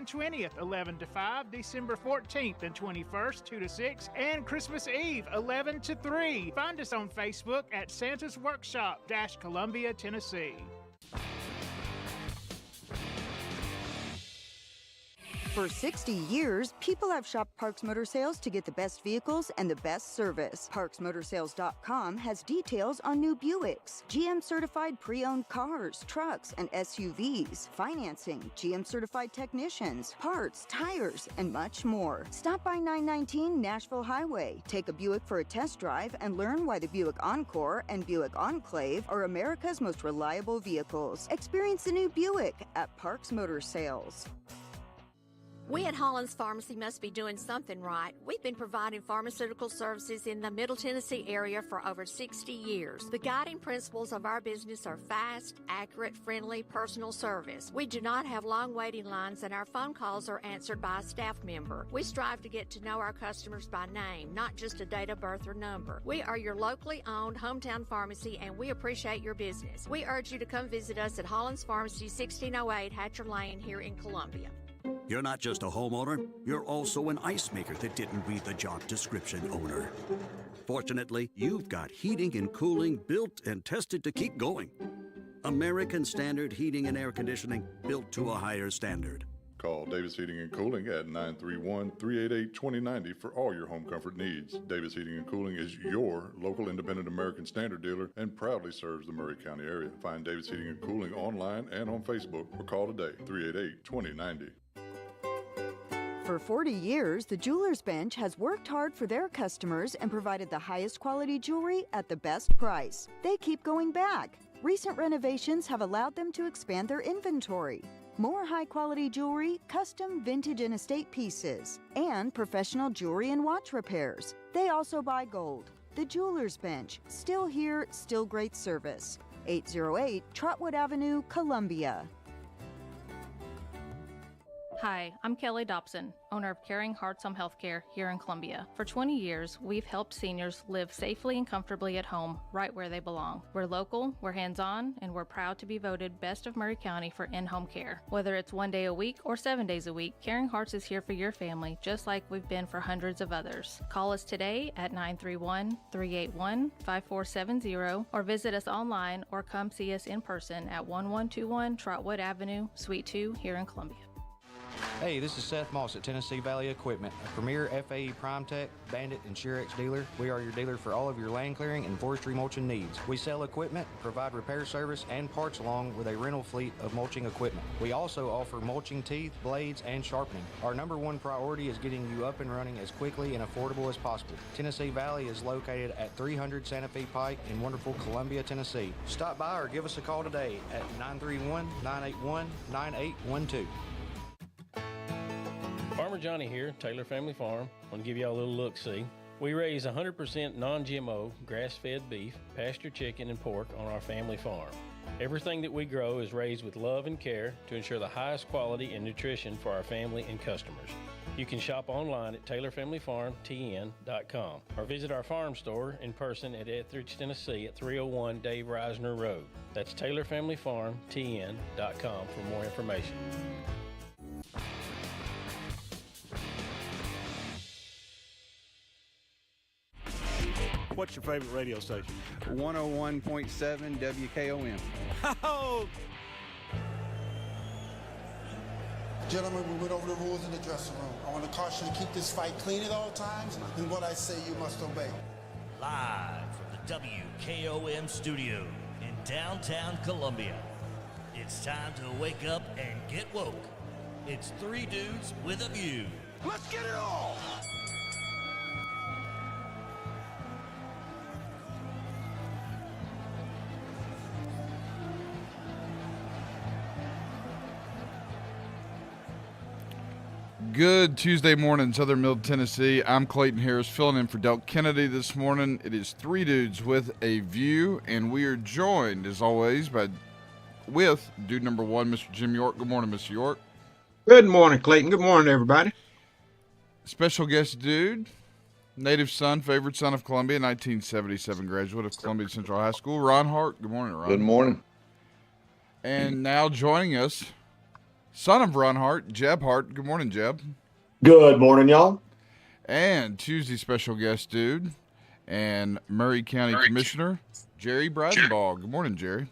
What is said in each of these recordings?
and 20th, 11 to 5, December 14th and 21st, 2 to 6, and Christmas Eve, 11 to 3. Find us on Facebook at Santa's Workshop, Columbia, Tennessee. For 60 years, people have shopped Parks Motor Sales to get the best vehicles and the best service. ParksMotorsales.com has details on new Buicks, GM-certified pre-owned cars, trucks, and SUVs, financing, GM-certified technicians, parts, tires, and much more. Stop by 919 Nashville Highway, take a Buick for a test drive, and learn why the Buick Encore and Buick Enclave are America's most reliable vehicles. Experience the new Buick at Parks Motor Sales. We at Hollins Pharmacy must be doing something right. We've been providing pharmaceutical services in the Middle Tennessee area for over 60 years. The guiding principles of our business are fast, accurate, friendly, personal service. We do not have long waiting lines, and our phone calls are answered by a staff member. We strive to get to know our customers by name, not just a date of birth or number. We are your locally owned hometown pharmacy, and we appreciate your business. We urge you to come visit us at Hollins Pharmacy, 1608 Hatcher Lane here in Columbia. You're not just a homeowner, you're also an ice maker that didn't read the job description, owner. Fortunately, you've got heating and cooling built and tested to keep going. American Standard Heating and Air Conditioning, built to a higher standard. Call Davis Heating and Cooling at 931-388-2090 for all your home comfort needs. Davis Heating and Cooling is your local independent American Standard dealer and proudly serves the Maury County area. Find Davis Heating and Cooling online and on Facebook or call today, 388-2090. For 40 years, the Jewelers Bench has worked hard for their customers and provided the highest quality jewelry at the best price. They keep going back. Recent renovations have allowed them to expand their inventory. More high-quality jewelry, custom vintage and estate pieces, and professional jewelry and watch repairs. They also buy gold. The Jewelers Bench, still here, still great service. 808 Trotwood Avenue, Columbia. Hi, I'm Kelly Dobson, owner of Caring Hearts Home Healthcare here in Columbia. For 20 years, we've helped seniors live safely and comfortably at home, right where they belong. We're local, we're hands-on, and we're proud to be voted Best of Maury County for in-home care. Whether it's 1 day a week or 7 days a week, Caring Hearts is here for your family, just like we've been for hundreds of others. Call us today at 931-381-5470 or visit us online or come see us in person at 1121 Trotwood Avenue, Suite 2 here in Columbia. Hey, this is Seth Moss at Tennessee Valley Equipment, a premier FAE PrimeTech, Bandit, and Surex dealer. We are your dealer for all of your land clearing and forestry mulching needs. We sell equipment, provide repair service and parts along with a rental fleet of mulching equipment. We also offer mulching teeth, blades, and sharpening. Our number one priority is getting you up and running as quickly and affordable as possible. Tennessee Valley is located at 300 Santa Fe Pike in wonderful Columbia, Tennessee. Stop by or give us a call today at 931-981-9812. Farmer Johnny here, Taylor Family Farm. I want to give y'all a little look-see. We raise 100% non-GMO, grass-fed beef, pasture chicken, and pork on our family farm. Everything that we grow is raised with love and care to ensure the highest quality and nutrition for our family and customers. You can shop online at TaylorFamilyFarmTN.com or visit our farm store in person at Etheridge, Tennessee at 301 Dave Reisner Road. That's TaylorFamilyFarmTN.com for more information. What's your favorite radio station? 101.7 WKOM. Oh! Gentlemen, we went over the rules in the dressing room. I want to caution you to keep this fight clean at all times, and what I say you must obey. Live from the WKOM studio in downtown Columbia. It's time to wake up and get woke. It's Three Dudes with a View. Let's get it all! Good Tuesday morning, Southern Middle Tennessee. I'm Clayton Harris, filling in for Del Kennedy this morning. It is Three Dudes with a View, and we are joined, as always, with dude number one, Mr. Jim York. Good morning, Mr. York. Good morning, Clayton. Good morning, everybody. Special guest dude, native son, favorite son of Columbia, 1977 graduate of Columbia Central High School, Ron Hart. Good morning, Ron. Good morning. And now joining us, son of Ron Hart, Jeb Hart. Good morning, Jeb. Good morning, y'all. And Tuesday special guest dude and Maury County Commissioner Jerry Bridenbaugh. Good morning, Jerry.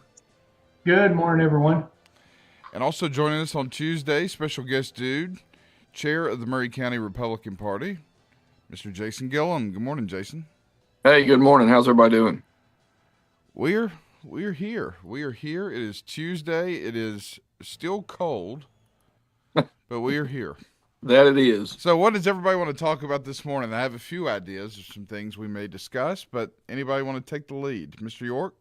Good morning, everyone. And also joining us on Tuesday, special guest dude, Chair of the Maury County Republican Party, Mr. Jason Gillum. Good morning, Jason. Hey, good morning. How's everybody doing? We're here. We are here. It is Tuesday. It is still cold, but we are here. That it is. So what does everybody want to talk about this morning? I have a few ideas of some things we may discuss, but anybody want to take the lead? Mr. York?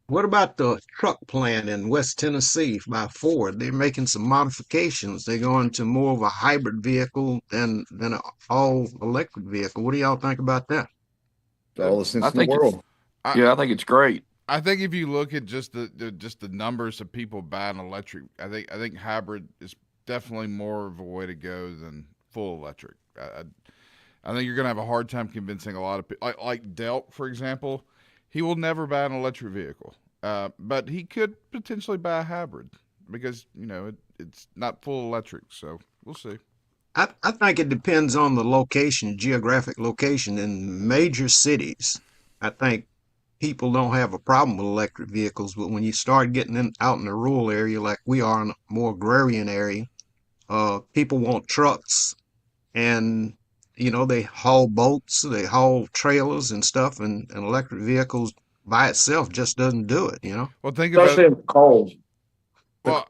What about the truck plant in West Tennessee by Ford? They're making some modifications. They're going to more of a hybrid vehicle than an all-electric vehicle. What do y'all think about that? All the sense in the world. I think it's great. I think if you look at just the numbers of people buying electric, I think hybrid is definitely more of a way to go than full electric. I think you're going to have a hard time convincing a lot of people. Like Delk, for example, he will never buy an electric vehicle, but he could potentially buy a hybrid because it's not full electric. So we'll see. I think it depends on the location, geographic location. In major cities, I think people don't have a problem with electric vehicles, but when you start getting out in the rural area like we are in a more agrarian area, people want trucks, and they haul boats, they haul trailers and stuff, and electric vehicles by itself just doesn't do it. Well, think about it. Cold. Well,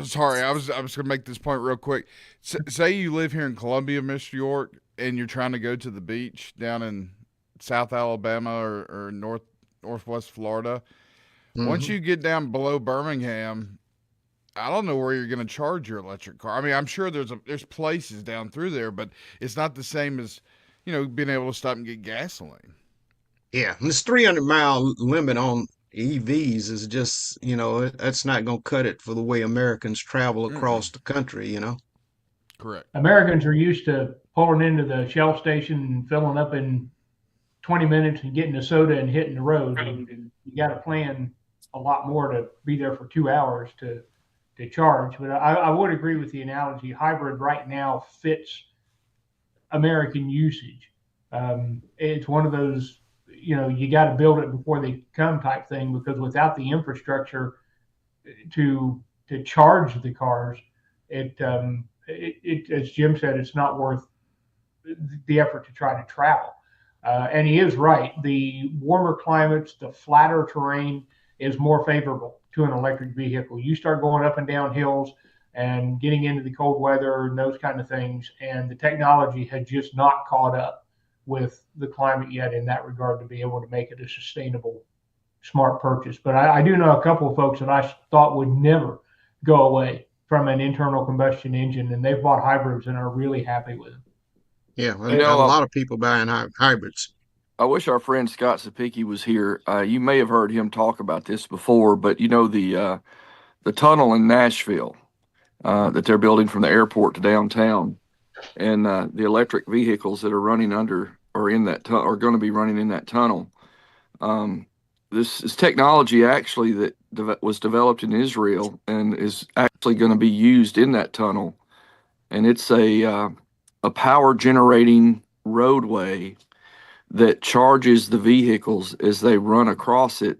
sorry, I was going to make this point real quick. Say you live here in Columbia, Mr. York, and you're trying to go to the beach down in South Alabama or northwest Florida. Mm-hmm. Once you get down below Birmingham, I don't know where you're going to charge your electric car. I mean, I'm sure there's places down through there, but it's not the same as being able to stop and get gasoline. Yeah, and this 300-mile limit on EVs is just that's not going to cut it for the way Americans travel across the country. Correct. Americans are used to pulling into the Shell station and filling up in 20 minutes and getting a soda and hitting the road. And you got to plan a lot more to be there for 2 hours to charge. But I would agree with the analogy. Hybrid right now fits American usage. It's one of those, you got to build it before they come type thing, because without the infrastructure to charge the cars, it as Jim said, it's not worth the effort to try to travel. And he is right. The warmer climates, the flatter terrain is more favorable to an electric vehicle. You start going up and down hills and getting into the cold weather and those kind of things, and the technology had just not caught up with the climate yet in that regard to be able to make it a sustainable, smart purchase. But I do know a couple of folks that I thought would never go away from an internal combustion engine, and they've bought hybrids and are really happy with them. Yeah, well, a lot of people buying hybrids. I wish our friend Scott Sapicki was here. You may have heard him talk about this before, but the tunnel in Nashville that they're building from the airport to downtown, and the electric vehicles that are running under or in that are going to be running in that tunnel. This is technology actually that was developed in Israel and is actually going to be used in that tunnel, and it's a power generating roadway that charges the vehicles as they run across it,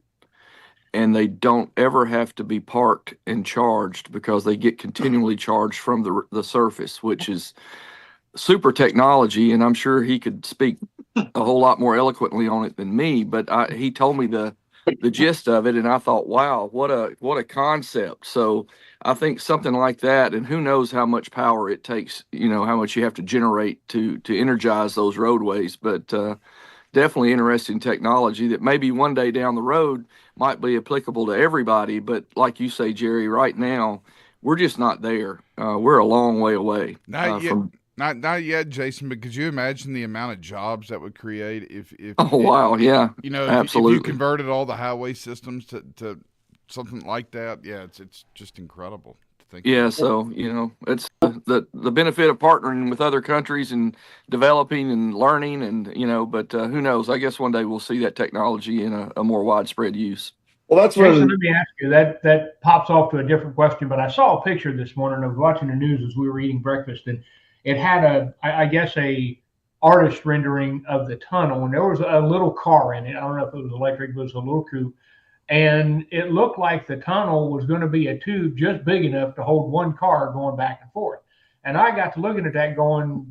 and they don't ever have to be parked and charged because they get continually charged from the surface, which is super technology. And I'm sure he could speak a whole lot more eloquently on it than me, but he told me the gist of it, and I thought, wow, what a concept. So I think something like that, and who knows how much power it takes, how much you have to generate to energize those roadways, but definitely interesting technology that maybe one day down the road might be applicable to everybody. But like you say, Jerry, right now, we're just not there. We're a long way away. Not yet, Jason, but could you imagine the amount of jobs that would create if wow, yeah. Absolutely. If you converted all the highway systems to something like that, yeah, it's just incredible to think. Yeah, so it's the benefit of partnering with other countries and developing and learning, and but who knows? I guess one day we'll see that technology in a more widespread use. Well, that's Jason, let me ask you, that pops off to a different question, but I saw a picture this morning. I was watching the news as we were eating breakfast, and it had I guess a artist rendering of the tunnel, and there was a little car in it. I don't know if it was electric, but it was a little coupe. And it looked like the tunnel was going to be a tube just big enough to hold one car going back and forth. And I got to looking at that going,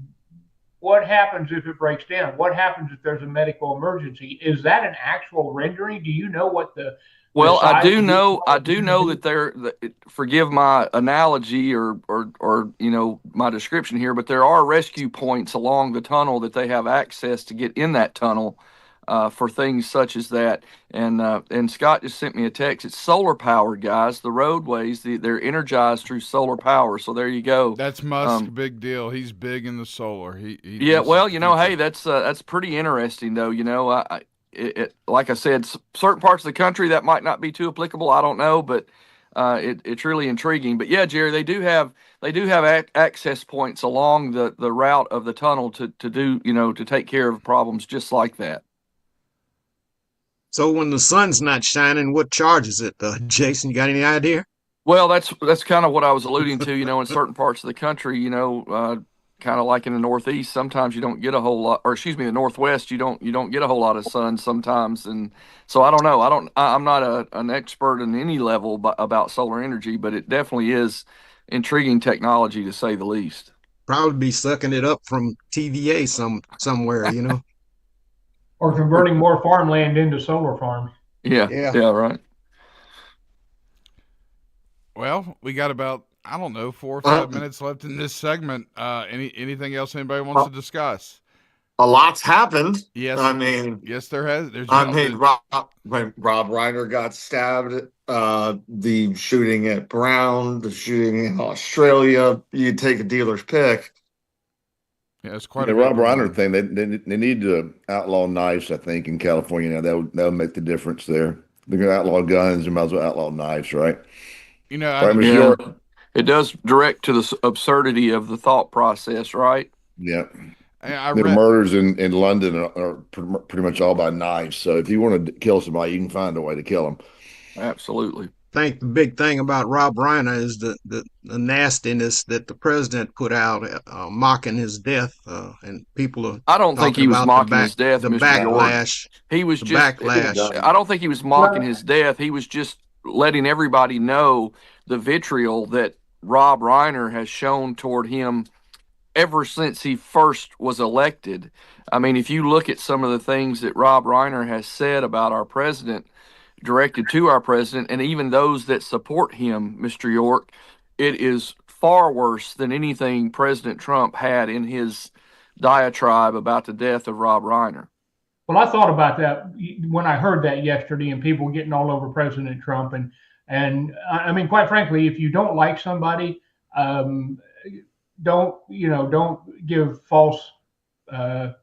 what happens if it breaks down? What happens if there's a medical emergency? Is that an actual rendering? Do you know what the Well, I do size know that forgive my analogy or my description here, but there are rescue points along the tunnel that they have access to get in that tunnel for things such as that. And Scott just sent me a text. It's solar powered, guys. The roadways, they're energized through solar power. So there you go. That's Musk's big deal. He's big in the solar. Hey, that's pretty interesting though. Like I said, certain parts of the country that might not be too applicable. I don't know, but it's really intriguing. But yeah, Jerry, they do have access points along the route of the tunnel to take care of problems just like that. So when the sun's not shining, what charges it? Jason, you got any idea? Well, that's kind of what I was alluding to. In certain parts of the country, kind of like in the Northeast, sometimes you don't get a whole lot, or excuse me, the Northwest, you don't get a whole lot of sun sometimes. And so I don't know. I'm not an expert in any level about solar energy, but it definitely is intriguing technology to say the least. Probably be sucking it up from TVA somewhere, or converting more farmland into solar farms. Yeah, right. Well, we got about 4 or 5 minutes left in this segment. Anything else anybody wants to discuss? A lot's happened. Yes. Yes, there has. When Rob Reiner got stabbed, the shooting at Brown, the shooting in Australia, you take a dealer's pick. Yeah, it's quite the Rob Reiner thing. They need to outlaw knives, I think, in California now. That'll make the difference there. They're going to outlaw guns. You might as well outlaw knives, right? It does direct to the absurdity of the thought process, right? Yeah. The murders in London are pretty much all by knives. So if you want to kill somebody, you can find a way to kill them. Absolutely. I think the big thing about Rob Reiner is the nastiness that the president put out, mocking his death, and people are. I don't think he was mocking his death. The backlash. He was just backlash. I don't think he was mocking his death. He was just letting everybody know the vitriol that Rob Reiner has shown toward him ever since he first was elected. I mean, if you look at some of the things that Rob Reiner has said about our president, directed to our president, and even those that support him, Mr. York, it is far worse than anything President Trump had in his diatribe about the death of Rob Reiner. Well, I thought about that when I heard that yesterday, and people getting all over President Trump. And I mean, quite frankly, if you don't like somebody, don't give false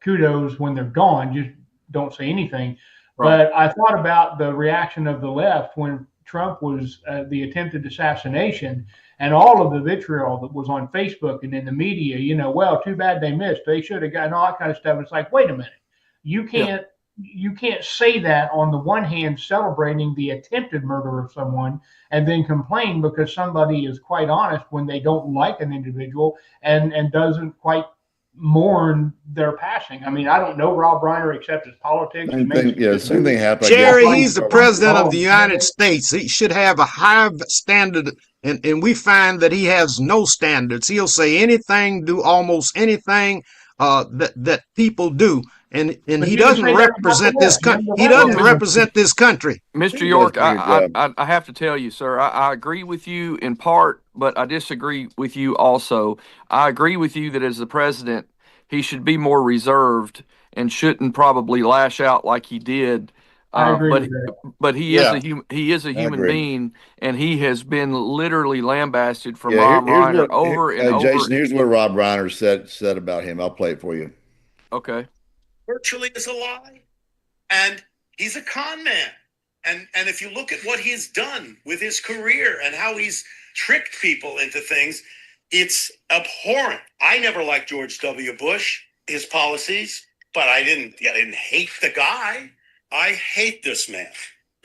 kudos when they're gone. Just don't say anything. Right. But I thought about the reaction of the left when Trump was the attempted assassination, and all of the vitriol that was on Facebook and in the media. Well, too bad they missed. They should have gotten all that kind of stuff. It's like, wait a minute, you can't say that on the one hand, celebrating the attempted murder of someone, and then complain because somebody is quite honest when they don't like an individual and doesn't quite mourn their passing. I mean, I don't know Rob Reiner except his politics. Same thing happened. Jerry, he's the president of the United States. He should have a high standard, and we find that he has no standards. He'll say anything, do almost anything that people do. And he doesn't represent this country. He doesn't represent this country. Mr. York, I have to tell you, sir, I agree with you in part, but I disagree with you also. I agree with you that as the president, he should be more reserved and shouldn't probably lash out like he did. I agree but he is a human being, and he has been literally lambasted from Rob Reiner over and over. Jason, here's what Rob Reiner said about him. I'll play it for you. Okay. Virtually is a lie, and he's a con man. And if you look at what he's done with his career and how he's tricked people into things, it's abhorrent. I never liked George W. Bush, his policies, but I didn't hate the guy. I hate this man.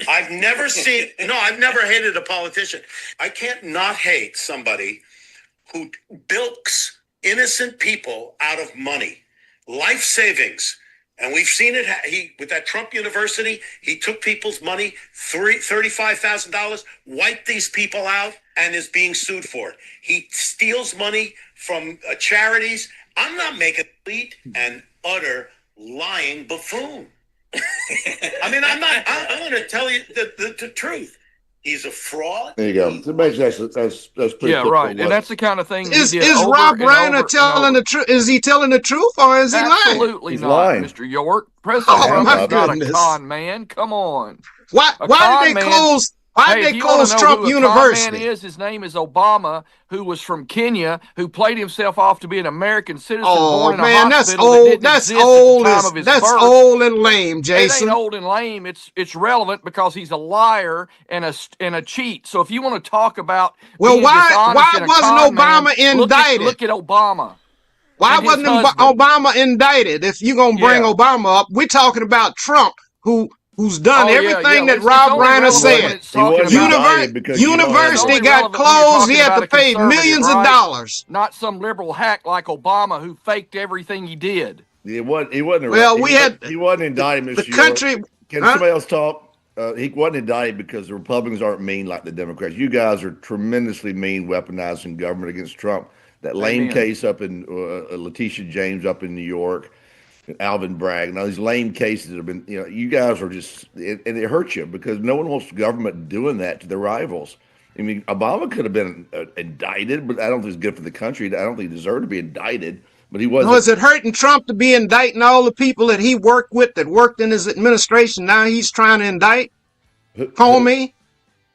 I've never hated a politician. I can't not hate somebody who bilks innocent people out of money, life savings. And we've seen it. With that Trump University, he took people's money, $35,000, wiped these people out, and is being sued for it. He steals money from charities. I'm not making a complete and utter lying buffoon. I mean, I'm going to tell you the truth. He's a fraud. There you go. That's pretty. Yeah, right. And that's the kind of thing. Is Rob Reiner telling the truth? Is he telling the truth, or is he lying? Absolutely not, lying. Mr. York. President Trump is not goodness. a con man. Come on. Why did they close? Why did they close Trump University? His name is Obama, who was from Kenya, who played himself off to be an American citizen born in a hospital. That's old and lame, Jason. It ain't old and lame. It's relevant because he's a liar and a cheat. So if you want to talk about why wasn't Obama indicted? Look at Obama. Why wasn't Obama indicted? If you're gonna bring Obama up, we're talking about Trump, who's done everything that Rob Reiner said. University got closed. He had to pay millions of dollars. Not some liberal hack like Obama who faked everything he did. He wasn't. Well, he wasn't indicted, Mr. The country. Can somebody else talk? He wasn't indicted because the Republicans aren't mean like the Democrats. You guys are tremendously mean, weaponizing government against Trump. That lame case up in Letitia James up in New York. Alvin Bragg and all these lame cases that have been, you guys are just, and it hurts you because no one wants government doing that to their rivals. I mean, Obama could have been indicted, but I don't think it's good for the country. I don't think he deserved to be indicted, but he wasn't. Was it hurting Trump to be indicting all the people that he worked with that worked in his administration? Now he's trying to indict Comey,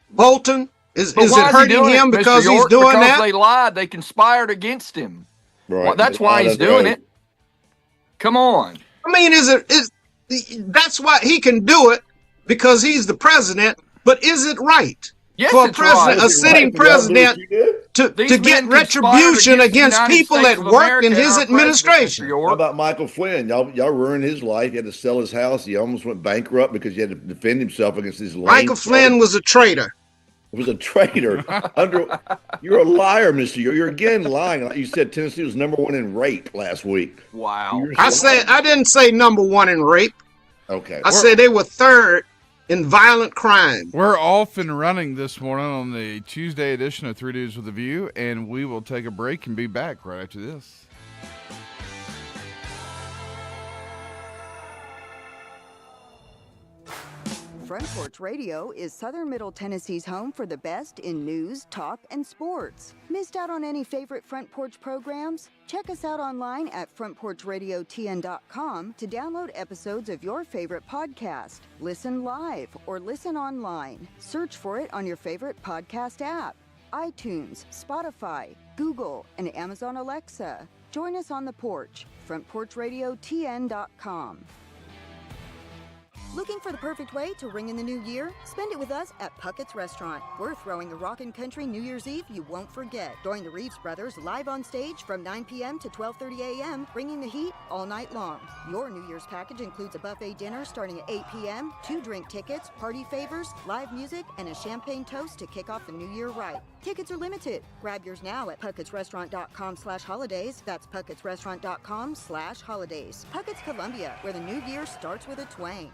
Bolton. Is it hurting him because he's doing that? Because they lied. They conspired against him. Right. Well, that's why he's doing it. Come on. I mean, that's why he can do it because he's the president, but is it right for a president, a sitting president, to get retribution against people that work in his administration? How about Michael Flynn? Y'all ruined his life. He had to sell his house. He almost went bankrupt because he had to defend himself against his Michael Flynn was a traitor. Was a traitor. You're a liar, Mr. You're again lying. You said Tennessee was #1 in rape last week. Wow. I didn't say #1 in rape. Okay. I said they were 3rd in violent crime. We're off and running this morning on the Tuesday edition of 3 Dudes with a View, and we will take a break and be back right after this. Front Porch Radio is Southern Middle Tennessee's home for the best in news, talk, and sports. Missed out on any favorite Front Porch programs? Check us out online at frontporchradiotn.com to download episodes of your favorite podcast. Listen live or listen online. Search for it on your favorite podcast app. iTunes, Spotify, Google, and Amazon Alexa. Join us on the porch. frontporchradiotn.com. Looking for the perfect way to ring in the new year? Spend it with us at Puckett's Restaurant. We're throwing a rockin' country New Year's Eve you won't forget. Join the Reeves Brothers live on stage from 9 p.m. to 12:30 a.m., bringing the heat all night long. Your New Year's package includes a buffet dinner starting at 8 p.m., 2 drink tickets, party favors, live music, and a champagne toast to kick off the new year right. Tickets are limited. Grab yours now at puckettsrestaurant.com/holidays. That's puckettsrestaurant.com/holidays. Puckett's Columbia, where the new year starts with a twang.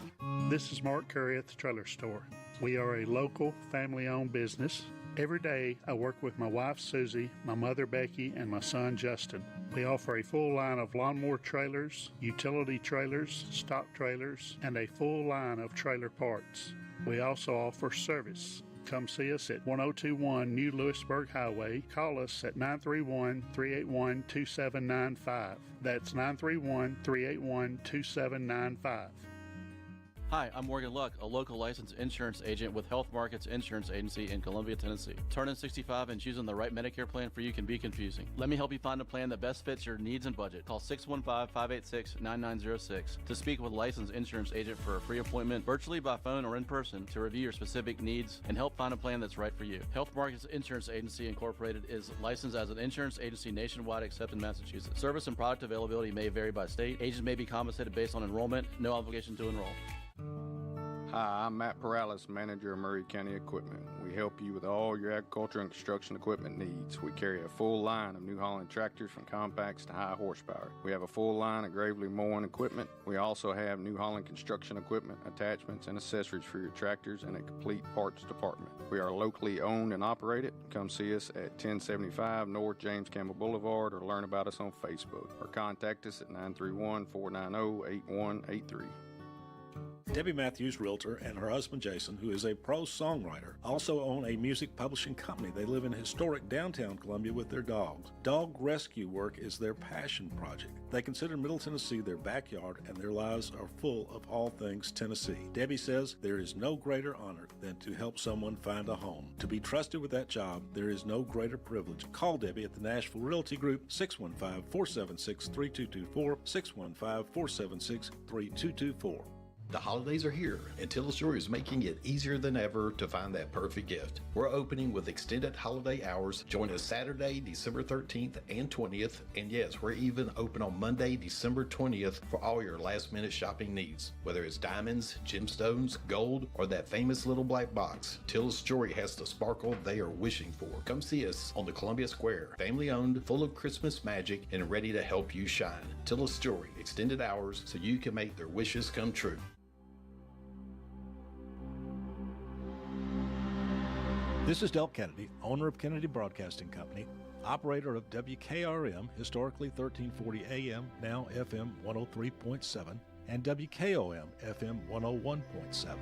This is Mark Curry at the Trailer Store. We are a local, family-owned business. Every day, I work with my wife, Susie, my mother, Becky, and my son, Justin. We offer a full line of lawnmower trailers, utility trailers, stock trailers, and a full line of trailer parts. We also offer service. Come see us at 1021 New Lewisburg Highway. Call us at 931-381-2795. That's 931-381-2795. Hi, I'm Morgan Luck, a local licensed insurance agent with Health Markets Insurance Agency in Columbia, Tennessee. Turning 65 and choosing the right Medicare plan for you can be confusing. Let me help you find a plan that best fits your needs and budget. Call 615-586-9906 to speak with a licensed insurance agent for a free appointment, virtually by phone or in person, to review your specific needs and help find a plan that's right for you. Health Markets Insurance Agency Incorporated is licensed as an insurance agency nationwide except in Massachusetts. Service and product availability may vary by state. Agents may be compensated based on enrollment. No obligation to enroll. Hi, I'm Matt Perales, manager of Murray County Equipment. We help you with all your agriculture and construction equipment needs. We carry a full line of New Holland tractors from compacts to high horsepower. We have a full line of Gravely mowing equipment. We also have New Holland construction equipment, attachments, and accessories for your tractors and a complete parts department. We are locally owned and operated. Come see us at 1075 North James Campbell Boulevard or learn about us on Facebook or contact us at 931-490-8183. Debbie Matthews, realtor, and her husband Jason, who is a prose songwriter, also own a music publishing company. They live in historic downtown Columbia with their dogs. Dog rescue work is their passion project. They consider Middle Tennessee their backyard, and their lives are full of all things Tennessee. Debbie says there is no greater honor than to help someone find a home. To be trusted with that job, there is no greater privilege. Call Debbie at the Nashville Realty Group, 615-476-3224, 615-476-3224. The holidays are here, and Tillis Jewelry is making it easier than ever to find that perfect gift. We're opening with extended holiday hours. Join us Saturday, December 13th and 20th, and yes, we're even open on Monday, December 20th for all your last-minute shopping needs. Whether it's diamonds, gemstones, gold, or that famous little black box, Tillis Jewelry has the sparkle they are wishing for. Come see us on the Columbia Square. Family-owned, full of Christmas magic, and ready to help you shine. Tillis Jewelry, extended hours so you can make their wishes come true. This is Del Kennedy, owner of Kennedy Broadcasting Company, operator of WKRM, historically 1340 AM, now FM 103.7, and WKOM, FM 101.7.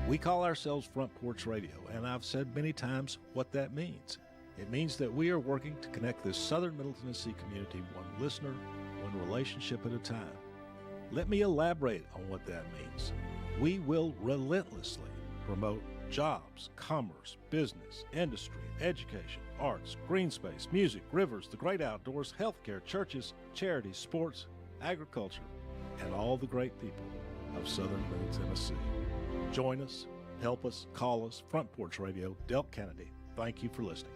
We call ourselves Front Porch Radio, and I've said many times what that means. It means that we are working to connect this southern Middle Tennessee community one listener, one relationship at a time. Let me elaborate on what that means. We will relentlessly promote jobs, commerce, business, industry, education, arts, green space, music, rivers, the great outdoors, healthcare, churches, charities, sports, agriculture, and all the great people of southern Middle Tennessee. Join us, help us, call us. Front Porch Radio, Del Kennedy. Thank you for listening.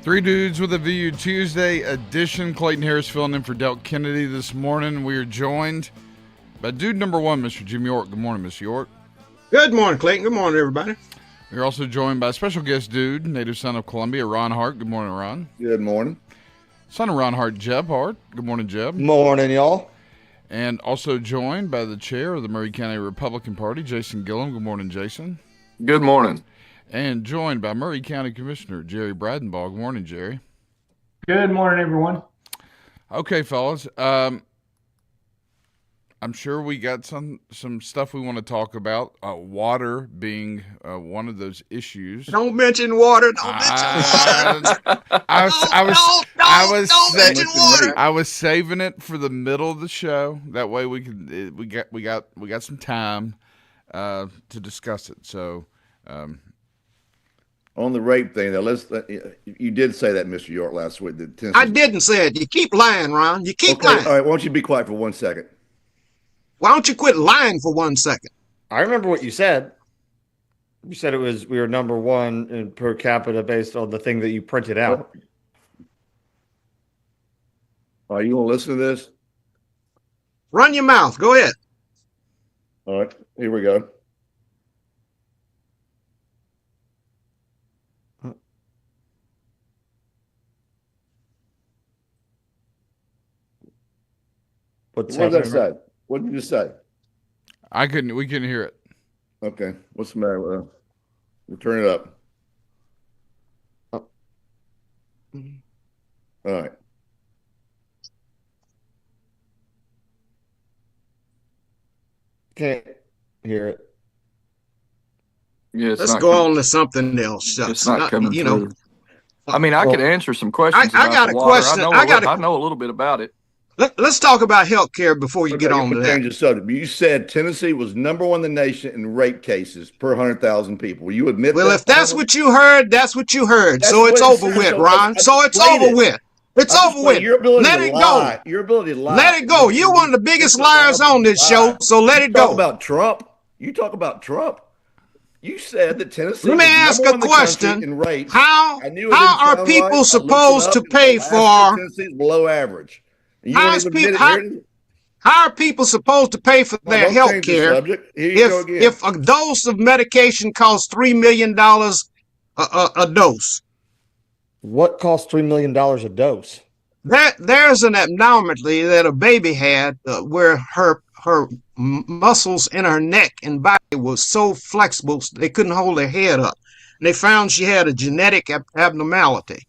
Three Dudes with a View Tuesday edition. Clayton Harris filling in for Del Kennedy this morning. We are joined by dude number one, Mr. Jim York. Good morning, Mr. York. Good morning, Clayton. Good morning, everybody. We're also joined by special guest dude, native son of Columbia, Ron Hart. Good morning, Ron. Good morning. Son of Ron Hart, Jeb Hart. Good morning, Jeb. Morning, y'all. And also joined by the chair of the Murray County Republican Party, Jason Gillum. Good morning, Jason. Good morning. And joined by Murray County Commissioner Jerry Bradenbaugh. Good morning, Jerry. Good morning, everyone. Okay, fellas. I'm sure we got some stuff we want to talk about. Water being one of those issues. Don't mention water. Don't mention water. I was saving it for the middle of the show. That way we got some time to discuss it. So. On the rape thing, though, you did say that, Mr. York, last week. I didn't say it. You keep lying, Ron. You keep lying. All right, why don't you be quiet for 1 second? Why don't you quit lying for 1 second? I remember what you said. You said we were number one in per capita based on the thing that you printed out. Are you going to listen to this? Run your mouth. Go ahead. All right, here we go. What did that say? What did you say? We couldn't hear it. Okay. What's the matter? We'll turn it up. Oh. All right. Can't hear it. Yeah, let's go on to something else. It's not coming through. I mean, I could answer some questions I about got the a water. question. I know a little bit about it. Let's talk about health care before you get on to that. Change the subject. You said Tennessee was number one in the nation in rape cases per 100,000 people. Will you admit Well, that? if that's what you heard, that's what you heard. That's So it's what it over says. with, So Ron. So it's explain over it. with. It's I'm over explaining with. Your ability Let to it lie. go. Your ability to lie. Let it go. You're one of the biggest liars on this show, so let it Talk go. about Trump. You talk about Trump. You said that Tennessee. Let me was ask number a one in the country question. in rape. How I knew it how didn't are sound people right. I looked it supposed up. to pay Last year, for? Tennessee's below average. And you How won't is even people? admit it. How are people supposed to pay for their Don't health change the care subject. Here you go again. if a dose of medication costs $3 million a dose? What costs $3 million a dose? There's an abnormality that a baby had where her muscles in her neck and body was so flexible they couldn't hold their head up. And they found she had a genetic abnormality.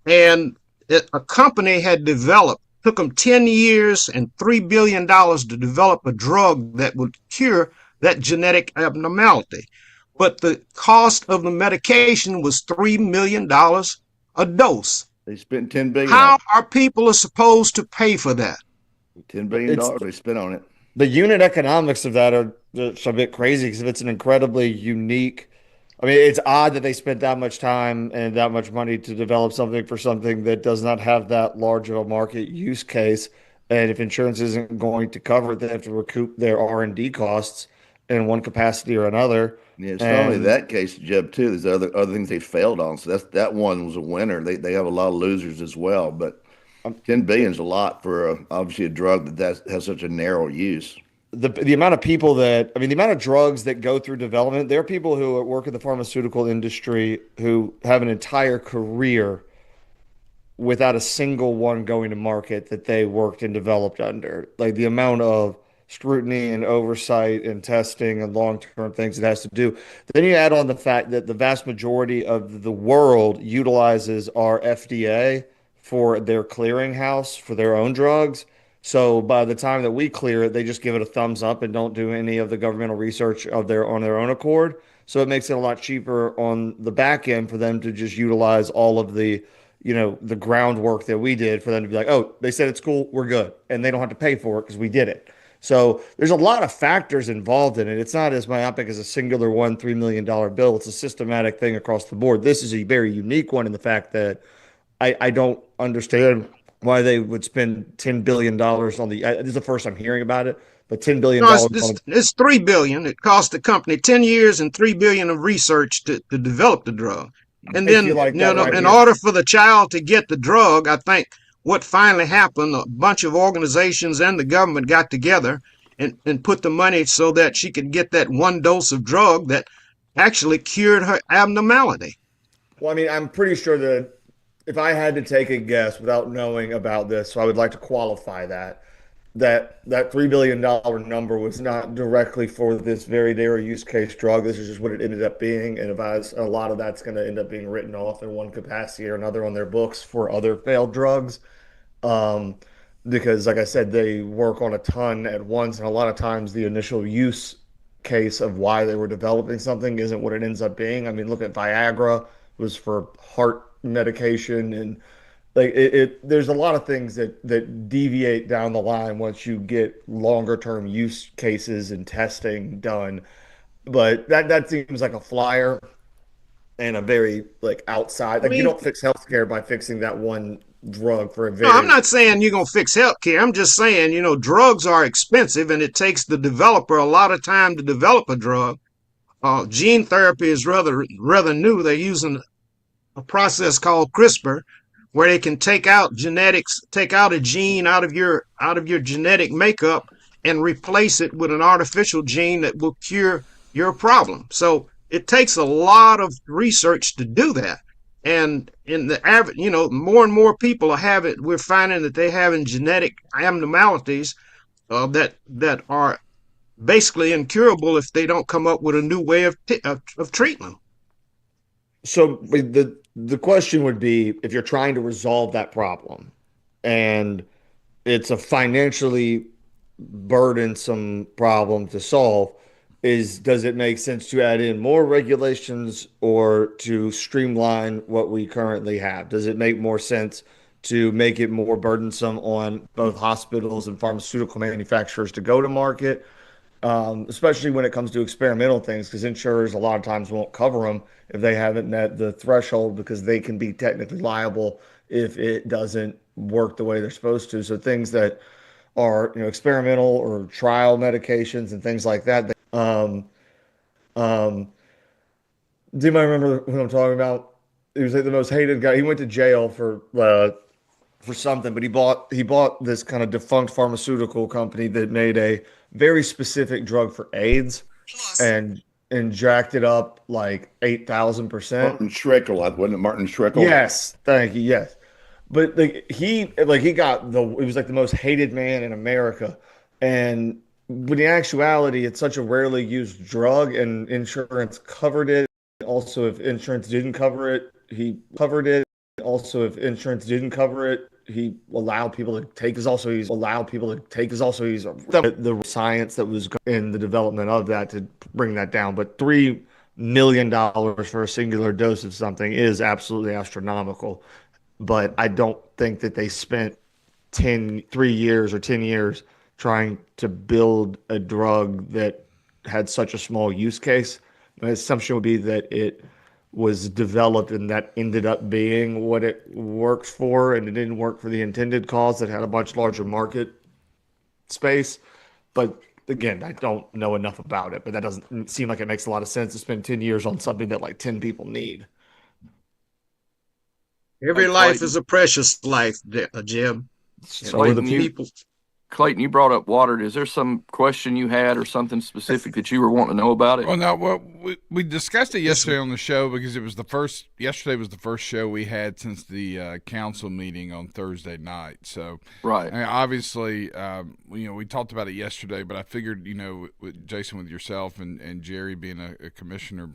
And a company had took them 10 years and $3 billion to develop a drug that would cure that genetic abnormality. But the cost of the medication was $3 million a dose. They spent $10 billion. How are people supposed to pay for that? $10 billion they spent on it. The unit economics of that are just a bit crazy because it's an incredibly unique. I mean, it's odd that they spent that much time and that much money to develop something for something that does not have that large of a market use case. And if insurance isn't going to cover it, they have to recoup their R&D costs in one capacity or another. Yeah, it's not only that case, Jeb, too. There's other things they failed on. So that one was a winner. They have a lot of losers as well. But $10 billion is a lot for obviously a drug that has such a narrow use. The amount of people the amount of drugs that go through development, there are people who work in the pharmaceutical industry who have an entire career without a single one going to market that they worked and developed under. Like the amount of scrutiny and oversight and testing and long-term things it has to do. Then you add on the fact that the vast majority of the world utilizes our FDA for their clearinghouse for their own drugs. So by the time that we clear it, they just give it a thumbs up and don't do any of the governmental research on their own accord. So it makes it a lot cheaper on the back end for them to just utilize all of the groundwork that we did for them to be like, oh, they said it's cool, we're good. And they don't have to pay for it because we did it. So there's a lot of factors involved in it. It's not as myopic as a singular $3 million bill. It's a systematic thing across the board. This is a very unique one in the fact that I don't understand why they would spend $10 billion on this is the first I'm hearing about it, but $10 billion. No, it's $3 billion. It cost the company 10 years and $3 billion of research to develop the drug. And then, in order for the child to get the drug, I think what finally happened, a bunch of organizations and the government got together and put the money so that she could get that one dose of drug that actually cured her abnormality. Well, I mean, I'm pretty sure that if I had to take a guess without knowing about this, so I would like to qualify that $3 billion number was not directly for this very narrow use case drug. This is just what it ended up being. And a lot of that's going to end up being written off in one capacity or another on their books for other failed drugs. Because like I said, they work on a ton at once. And a lot of times the initial use case of why they were developing something isn't what it ends up being. I mean, look at Viagra. It was for heart medication, and there's a lot of things that deviate down the line once you get longer term use cases and testing done. But that seems like a flyer and a very outside. You don't fix healthcare by fixing that one drug for a very. No, I'm not saying you're gonna fix healthcare. I'm just saying drugs are expensive, and it takes the developer a lot of time to develop a drug. Gene therapy is rather new. They're using a process called CRISPR, where they can take out a gene out of your genetic makeup and replace it with an artificial gene that will cure your problem. So it takes a lot of research to do that. And in the average, more and more people we're finding that they're having genetic abnormalities that are basically incurable if they don't come up with a new way of treating them. So the question would be, if you're trying to resolve that problem and it's a financially burdensome problem to solve, does it make sense to add in more regulations or to streamline what we currently have? Does it make more sense to make it more burdensome on both hospitals and pharmaceutical manufacturers to go to market, especially when it comes to experimental things, because insurers a lot of times won't cover them if they haven't met the threshold, because they can be technically liable if it doesn't work the way they're supposed to. So things that are, experimental or trial medications and things like that. Do you remember who I'm talking about? He was like the most hated guy. He went to jail for something, but he bought this kind of defunct pharmaceutical company that made a very specific drug for AIDS and jacked it up like 8,000%. Martin Schreckle, wasn't it Martin Schreckle? Yes, thank you. Yes, but he got it was like the most hated man in America, and but in actuality, it's such a rarely used drug, and insurance covered it. Also, if insurance didn't cover it, he covered it. Also, if insurance didn't cover it, he allowed people to take. He's the science that was in the development of that to bring that down. But $3 million for a singular dose of something is absolutely astronomical. But I don't think that they spent 10 years trying to build a drug that had such a small use case. My assumption would be that it was developed and that ended up being what it works for, and it didn't work for the intended cause that had a much larger market space. But again, I don't know enough about it, but that doesn't seem like it makes a lot of sense to spend 10 years on something that like 10 people need. Every life is a precious life, Jim. So are the people. Clayton, you brought up water. Is there some question you had or something specific that you were wanting to know about it? Well, no, we discussed it yesterday on the show because yesterday was the first show we had since the council meeting on Thursday night. So, right. I mean, obviously, we talked about it yesterday, but I figured, with Jason, with yourself and Jerry being a commissioner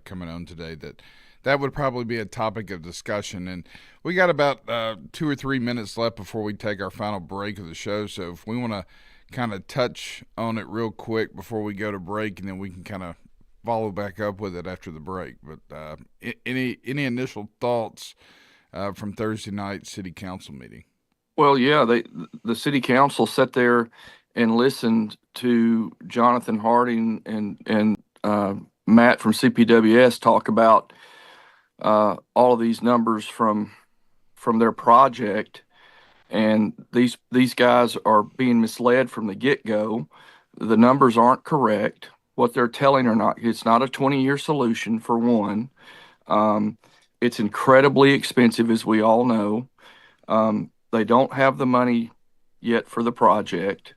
coming on today, that would probably be a topic of discussion. And we got about 2 or 3 minutes left before we take our final break of the show. So if we want to kind of touch on it real quick before we go to break, and then we can kind of follow back up with it after the break. But any initial thoughts from Thursday night city council meeting? Well, yeah, the city council sat there and listened to Jonathan Harding and Matt from CPWS talk about all of these numbers from their project, and these guys are being misled from the get-go. The numbers aren't correct. What they're telling are not. It's not a 20-year solution, for one. It's incredibly expensive, as we all know. They don't have the money yet for the project.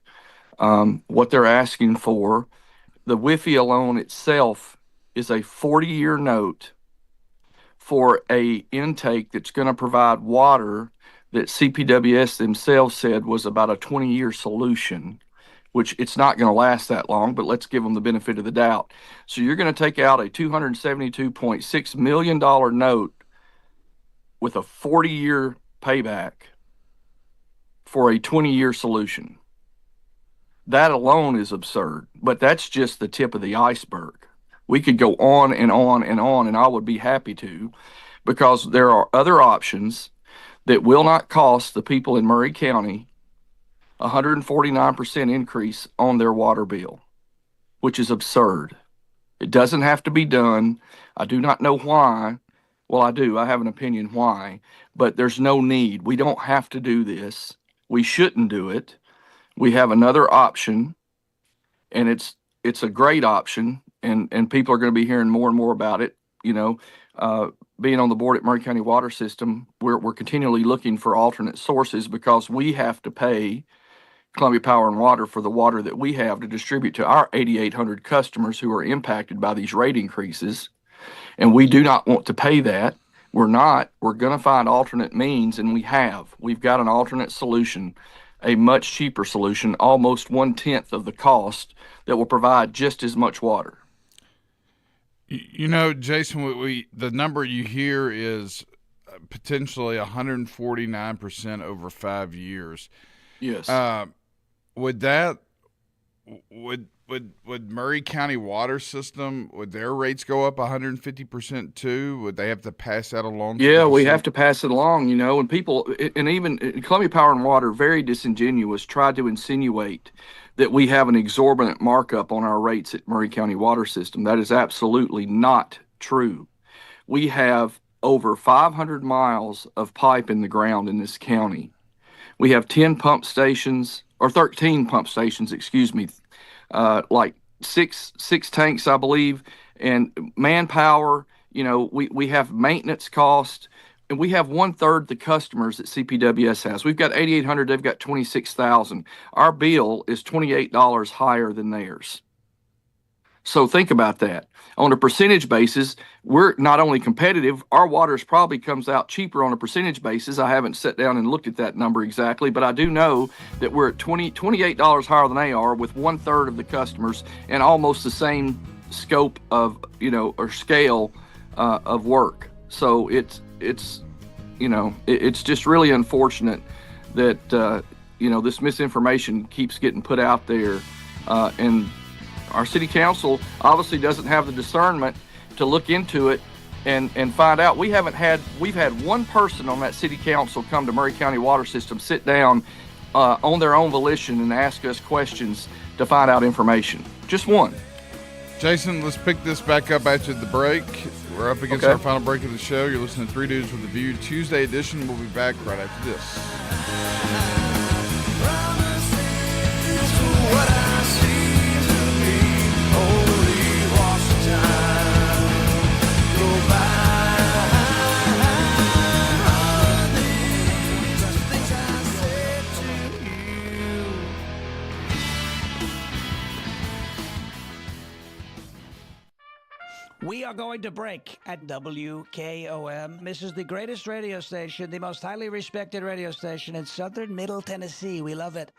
What they're asking for, the WIFI alone itself is a 40-year note for a intake that's going to provide water that CPWS themselves said was about a 20-year solution, which it's not going to last that long, but let's give them the benefit of the doubt. So you're going to take out a $272.6 million note with a 40-year payback for a 20-year solution. That alone is absurd, but that's just the tip of the iceberg. We could go on and on and on, and I would be happy to, because there are other options that will not cost the people in Murray County 149% increase on their water bill, which is absurd. It doesn't have to be done. I do not know why. Well, I do. I have an opinion why, but there's no need. We don't have to do this. We shouldn't do it. We have another option, and it's a great option. And people are going to be hearing more and more about it. Being on the board at Murray County Water System, we're continually looking for alternate sources, because we have to pay Columbia Power and Water for the water that we have to distribute to our 8,800 customers who are impacted by these rate increases. And we do not want to pay that. We're going to find alternate means, and we've got an alternate solution, a much cheaper solution, almost 1/10 of the cost, that will provide just as much water. Jason, the number you hear is potentially 149% over 5 years. Yes. Would would Murray County Water System, would their rates go up 150% too? Would they have to pass that along? Yeah, we have to pass it along, and people, and even Columbia Power and Water, very disingenuous, tried to insinuate that we have an exorbitant markup on our rates at Murray County Water System. That is absolutely not true. We have over 500 miles of pipe in the ground in this county. We have 13 pump stations, excuse me, like six tanks, I believe, and manpower. We have maintenance costs, and we have 1/3 the customers that CPWS has. We've got 8,800, they've got 26,000. Our bill is $28 higher than theirs. So think about that. On a percentage basis, we're not only competitive, our waters probably comes out cheaper on a percentage basis. I haven't sat down and looked at that number exactly, but I do know that we're at $28 higher than they are, with 1/3 of the customers and almost the same scope of, or scale of work. So it's just really unfortunate that, this misinformation keeps getting put out there, and our city council obviously doesn't have the discernment to look into it and find out. We've had one person on that city council come to Murray County Water System, sit down on their own volition and ask us questions to find out information. Just one. Jason, let's pick this back up after the break. We're up against our final break of the show. You're listening to Three Dudes with a View Tuesday edition. We'll be back right after this. We are going to break at WKOM. This is the greatest radio station, the most highly respected radio station in southern Middle Tennessee. We love it.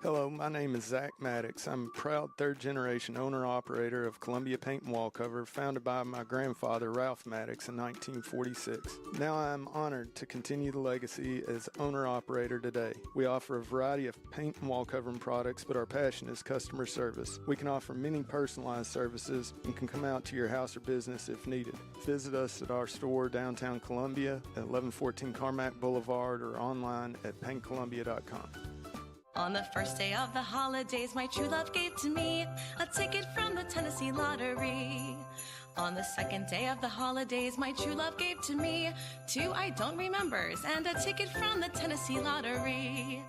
Hello, my name is Zach Maddox. I'm a proud third-generation owner-operator of Columbia Paint and Wallcover, founded by my grandfather, Ralph Maddox, in 1946. Now I am honored to continue the legacy as owner-operator today. We offer a variety of paint and wallcovering products, but our passion is customer service. We can offer many personalized services and can come out to your house or business if needed. Visit us at our store downtown Columbia at 1114 Carmack Boulevard or online at paintcolumbia.com. On the first day of the holidays, my true love gave to me a ticket from the Tennessee Lottery. On the second day of the holidays, my true love gave to me 2 I don't remembers and a ticket from the Tennessee Lottery.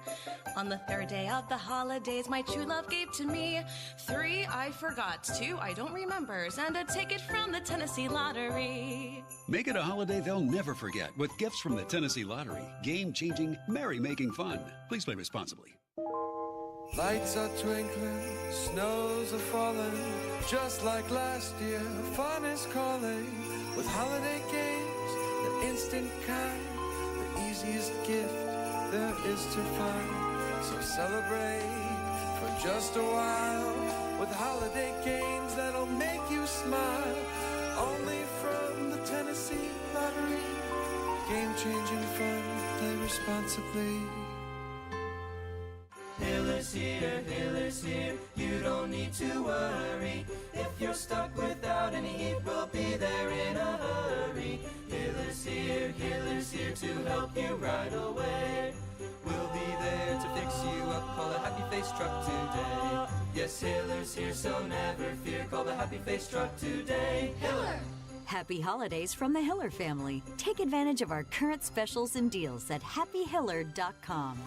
On the third day of the holidays, my true love gave to me 3 I forgot, 2 I don't remembers and a ticket from the Tennessee Lottery. Make it a holiday they'll never forget with gifts from the Tennessee Lottery. Game-changing, merry-making fun. Please play responsibly. Lights are twinkling, snows are falling, just like last year. Fun is calling with holiday games, the instant kind, the easiest gift there is to find. So celebrate for just a while with holiday games that'll make you smile. Only from the Tennessee Lottery. Game-changing fun, play responsibly. Hiller's here, you don't need to worry. If you're stuck without any heat, we'll be there in a hurry. Hiller's here to help you right away. We'll be there to fix you up, call a Happy Face Truck today. Yes, Hiller's here, so never fear, call the Happy Face Truck today. Hiller! Happy holidays from the Hiller family. Take advantage of our current specials and deals at happyhiller.com.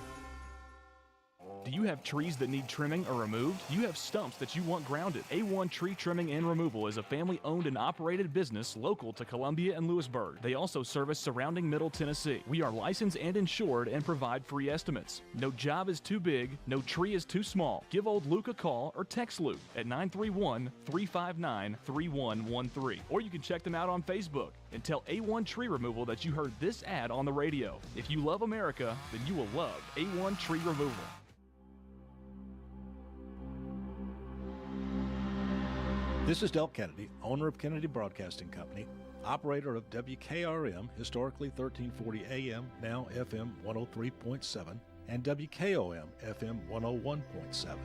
Do you have trees that need trimming or removed? Do you have stumps that you want grounded? A1 Tree Trimming and Removal is a family-owned and operated business local to Columbia and Lewisburg. They also service surrounding Middle Tennessee. We are licensed and insured and provide free estimates. No job is too big, no tree is too small. Give old Luke a call or text Luke at 931-359-3113. Or you can check them out on Facebook and tell A1 Tree Removal that you heard this ad on the radio. If you love America, then you will love A1 Tree Removal. This is Del Kennedy, owner of Kennedy Broadcasting Company, operator of WKRM, historically 1340 AM, now FM 103.7, and WKOM, FM 101.7.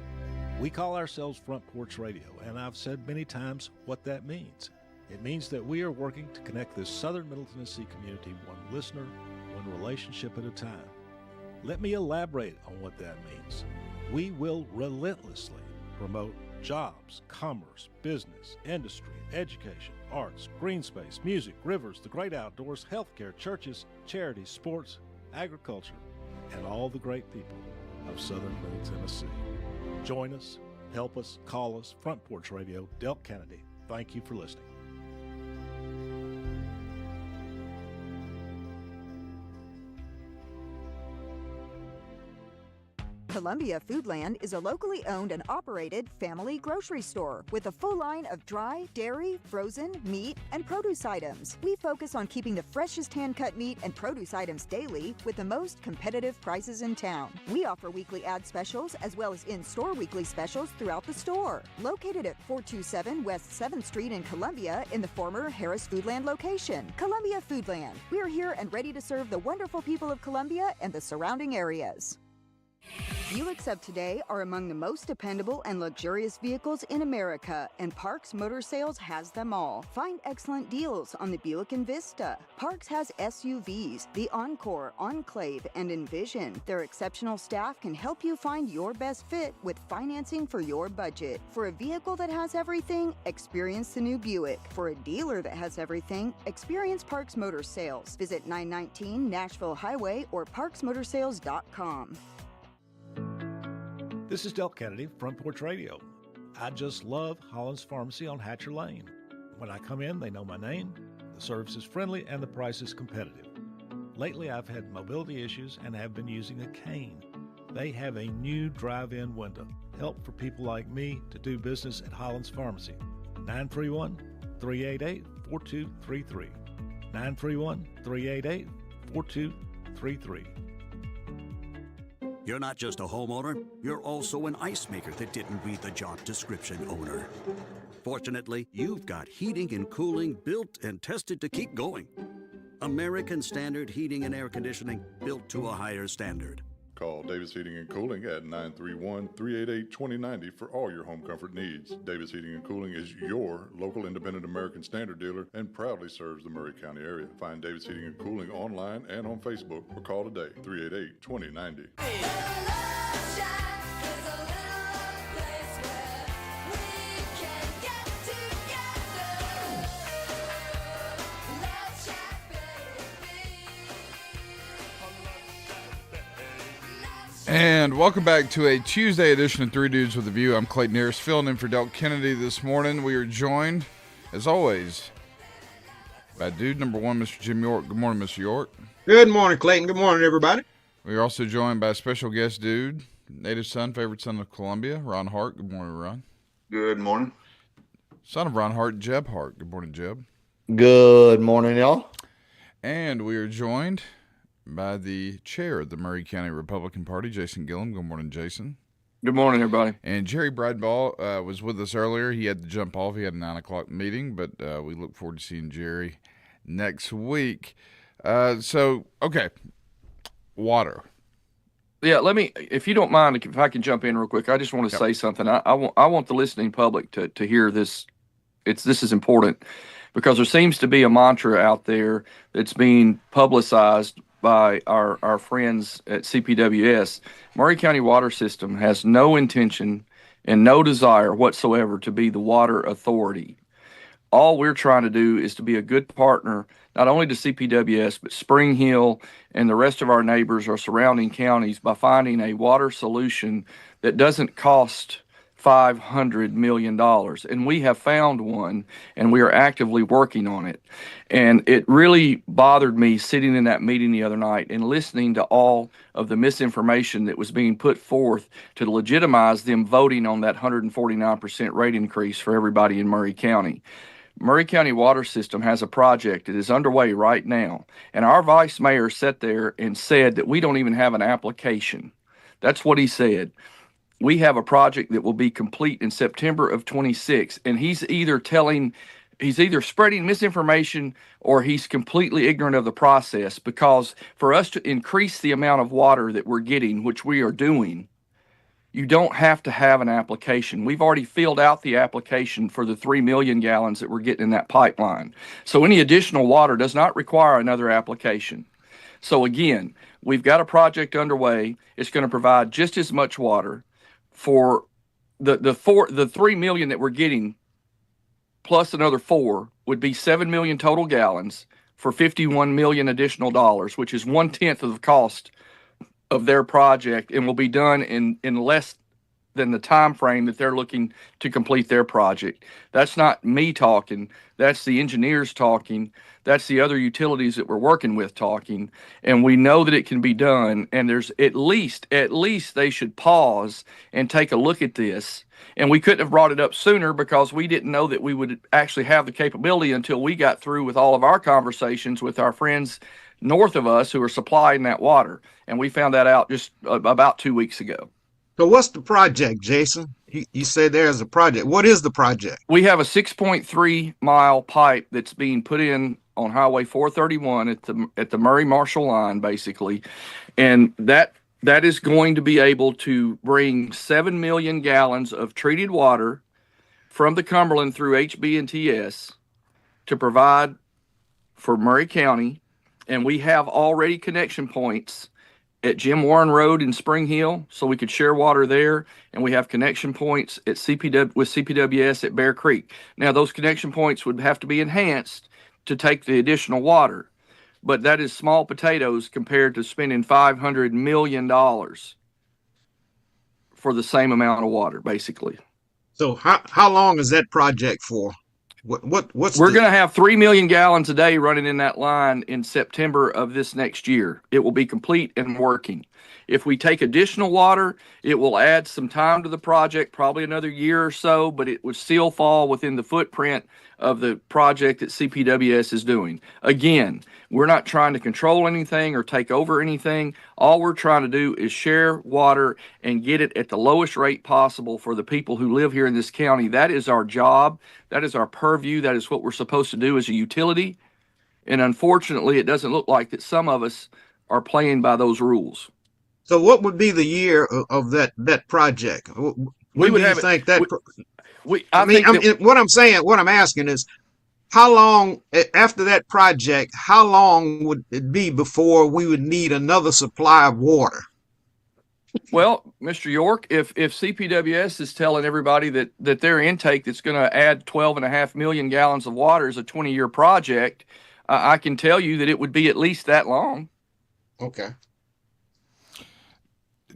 We call ourselves Front Porch Radio, and I've said many times what that means. It means that we are working to connect this southern Middle Tennessee community one listener, one relationship at a time. Let me elaborate on what that means. We will relentlessly promote jobs, commerce, business, industry, education, arts, green space, music, rivers, the great outdoors, healthcare, churches, charities, sports, agriculture, and all the great people of southern Middle Tennessee. Join us, help us, call us. Front Porch Radio, Delk Kennedy. Thank you for listening. Columbia Foodland is a locally owned and operated family grocery store with a full line of dry, dairy, frozen, meat, and produce items. We focus on keeping the freshest hand-cut meat and produce items daily with the most competitive prices in town. We offer weekly ad specials as well as in-store weekly specials throughout the store. Located at 427 West 7th Street in Columbia in the former Harris Foodland location. Columbia Foodland. We are here and ready to serve the wonderful people of Columbia and the surrounding areas. Buicks of today are among the most dependable and luxurious vehicles in America, and Parks Motor Sales has them all. Find excellent deals on the Buick Envista. Parks has SUVs, the Encore, Enclave, and Envision. Their exceptional staff can help you find your best fit with financing for your budget. For a vehicle that has everything, experience the new Buick. For a dealer that has everything, experience Parks Motor Sales. Visit 919 Nashville Highway or parksmotorsales.com. This is Delk Kennedy, Front Porch Radio. I just love Holland's Pharmacy on Hatcher Lane. When I come in, they know my name, the service is friendly, and the price is competitive. Lately, I've had mobility issues and have been using a cane. They have a new drive-in window. Help for people like me to do business at Holland's Pharmacy. 931-388-4233. 931-388-4233. You're not just a homeowner, you're also an ice maker that didn't read the job description owner. Fortunately, you've got heating and cooling built and tested to keep going. American Standard Heating and Air Conditioning, built to a higher standard. Call Davis Heating and Cooling at 931-388-2090 for all your home comfort needs. Davis Heating and Cooling is your local independent American Standard dealer and proudly serves the Murray County area. Find Davis Heating and Cooling online and on Facebook or call today, 388-2090. And welcome back to a Tuesday edition of Three Dudes with a View. I'm Clayton Harris, filling in for Delk Kennedy this morning. We are joined, as always, by dude number one, Mr. Jim York. Good morning, Mr. York. Good morning, Clayton. Good morning, everybody. We are also joined by a special guest dude, native son, favorite son of Columbia, Ron Hart. Good morning, Ron. Good morning. Son of Ron Hart, Jeb Hart. Good morning, Jeb. Good morning, y'all. And we are joined by the chair of the Murray County Republican Party, Jason Gillum. Good morning, Jason. Good morning, everybody. And Jerry Bradball was with us earlier. He had to jump off. He had a 9 o'clock meeting, but we look forward to seeing Jerry next week. Okay, water. Yeah, if you don't mind, if I can jump in real quick, I just want to say something. I want the listening public to hear this. This is important because there seems to be a mantra out there that's being publicized by our friends at CPWS. Murray County Water System has no intention and no desire whatsoever to be the water authority. All we're trying to do is to be a good partner, not only to CPWS, but Spring Hill and the rest of our neighbors or surrounding counties by finding a water solution that doesn't cost $500 million. And we have found one, and we are actively working on it. And it really bothered me sitting in that meeting the other night and listening to all of the misinformation that was being put forth to legitimize them voting on that 149% rate increase for everybody in Murray County. Murray County Water System has a project that is underway right now. And our vice mayor sat there and said that we don't even have an application. That's what he said. We have a project that will be complete in September of 26, and he's either spreading misinformation or he's completely ignorant of the process, because for us to increase the amount of water that we're getting, which we are doing, You don't have to have an application. We've already filled out the application for the 3 million gallons that we're getting in that pipeline. So any additional water does not require another application. So again, we've got a project underway. It's going to provide just as much water for the 3 million that we're getting, plus another 4 would be 7 million total gallons for $51 million additional dollars, which is 1/10 of the cost of their project, and will be done in less than the time frame that they're looking to complete their project. That's not me talking. That's the engineers talking. That's the other utilities that we're working with talking. And we know that it can be done. And there's at least they should pause and take a look at this. And we couldn't have brought it up sooner because we didn't know that we would actually have the capability until we got through with all of our conversations with our friends north of us who are supplying that water. And we found that out just about 2 weeks ago. So what's the project, Jason? You said there's a project. What is the project? We have a 6.3 mile pipe that's being put in on Highway 431 at the Murray Marshall line, basically. And that is going to be able to bring 7 million gallons of treated water from the Cumberland through HB&TS to provide for Murray County. And we have already connection points at Jim Warren Road in Spring Hill, so we could share water there. And we have connection points at CPWS at Bear Creek. Now, those connection points would have to be enhanced to take the additional water, but that is small potatoes compared to spending $500 million for the same amount of water, basically. So how long is that project for? What's We're going to have 3 million gallons a day running in that line in September of this next year. It will be complete and working. If we take additional water, it will add some time to the project, probably another year or so, but it would still fall within the footprint of the project that CPWS is doing. Again, we're not trying to control anything or take over anything. All we're trying to do is share water and get it at the lowest rate possible for the people who live here in this county. That is our job. That is our purview. That is what we're supposed to do as a utility. And unfortunately, it doesn't look like that some of us are playing by those rules. So what would be the year of that project? When do you think that? What I'm asking is, how long after that project? How long would it be before we would need another supply of water? Well, Mr. York, if CPWS is telling everybody that their intake that's going to add 12.5 million gallons of water is a 20-year project, I can tell you that it would be at least that long. Okay.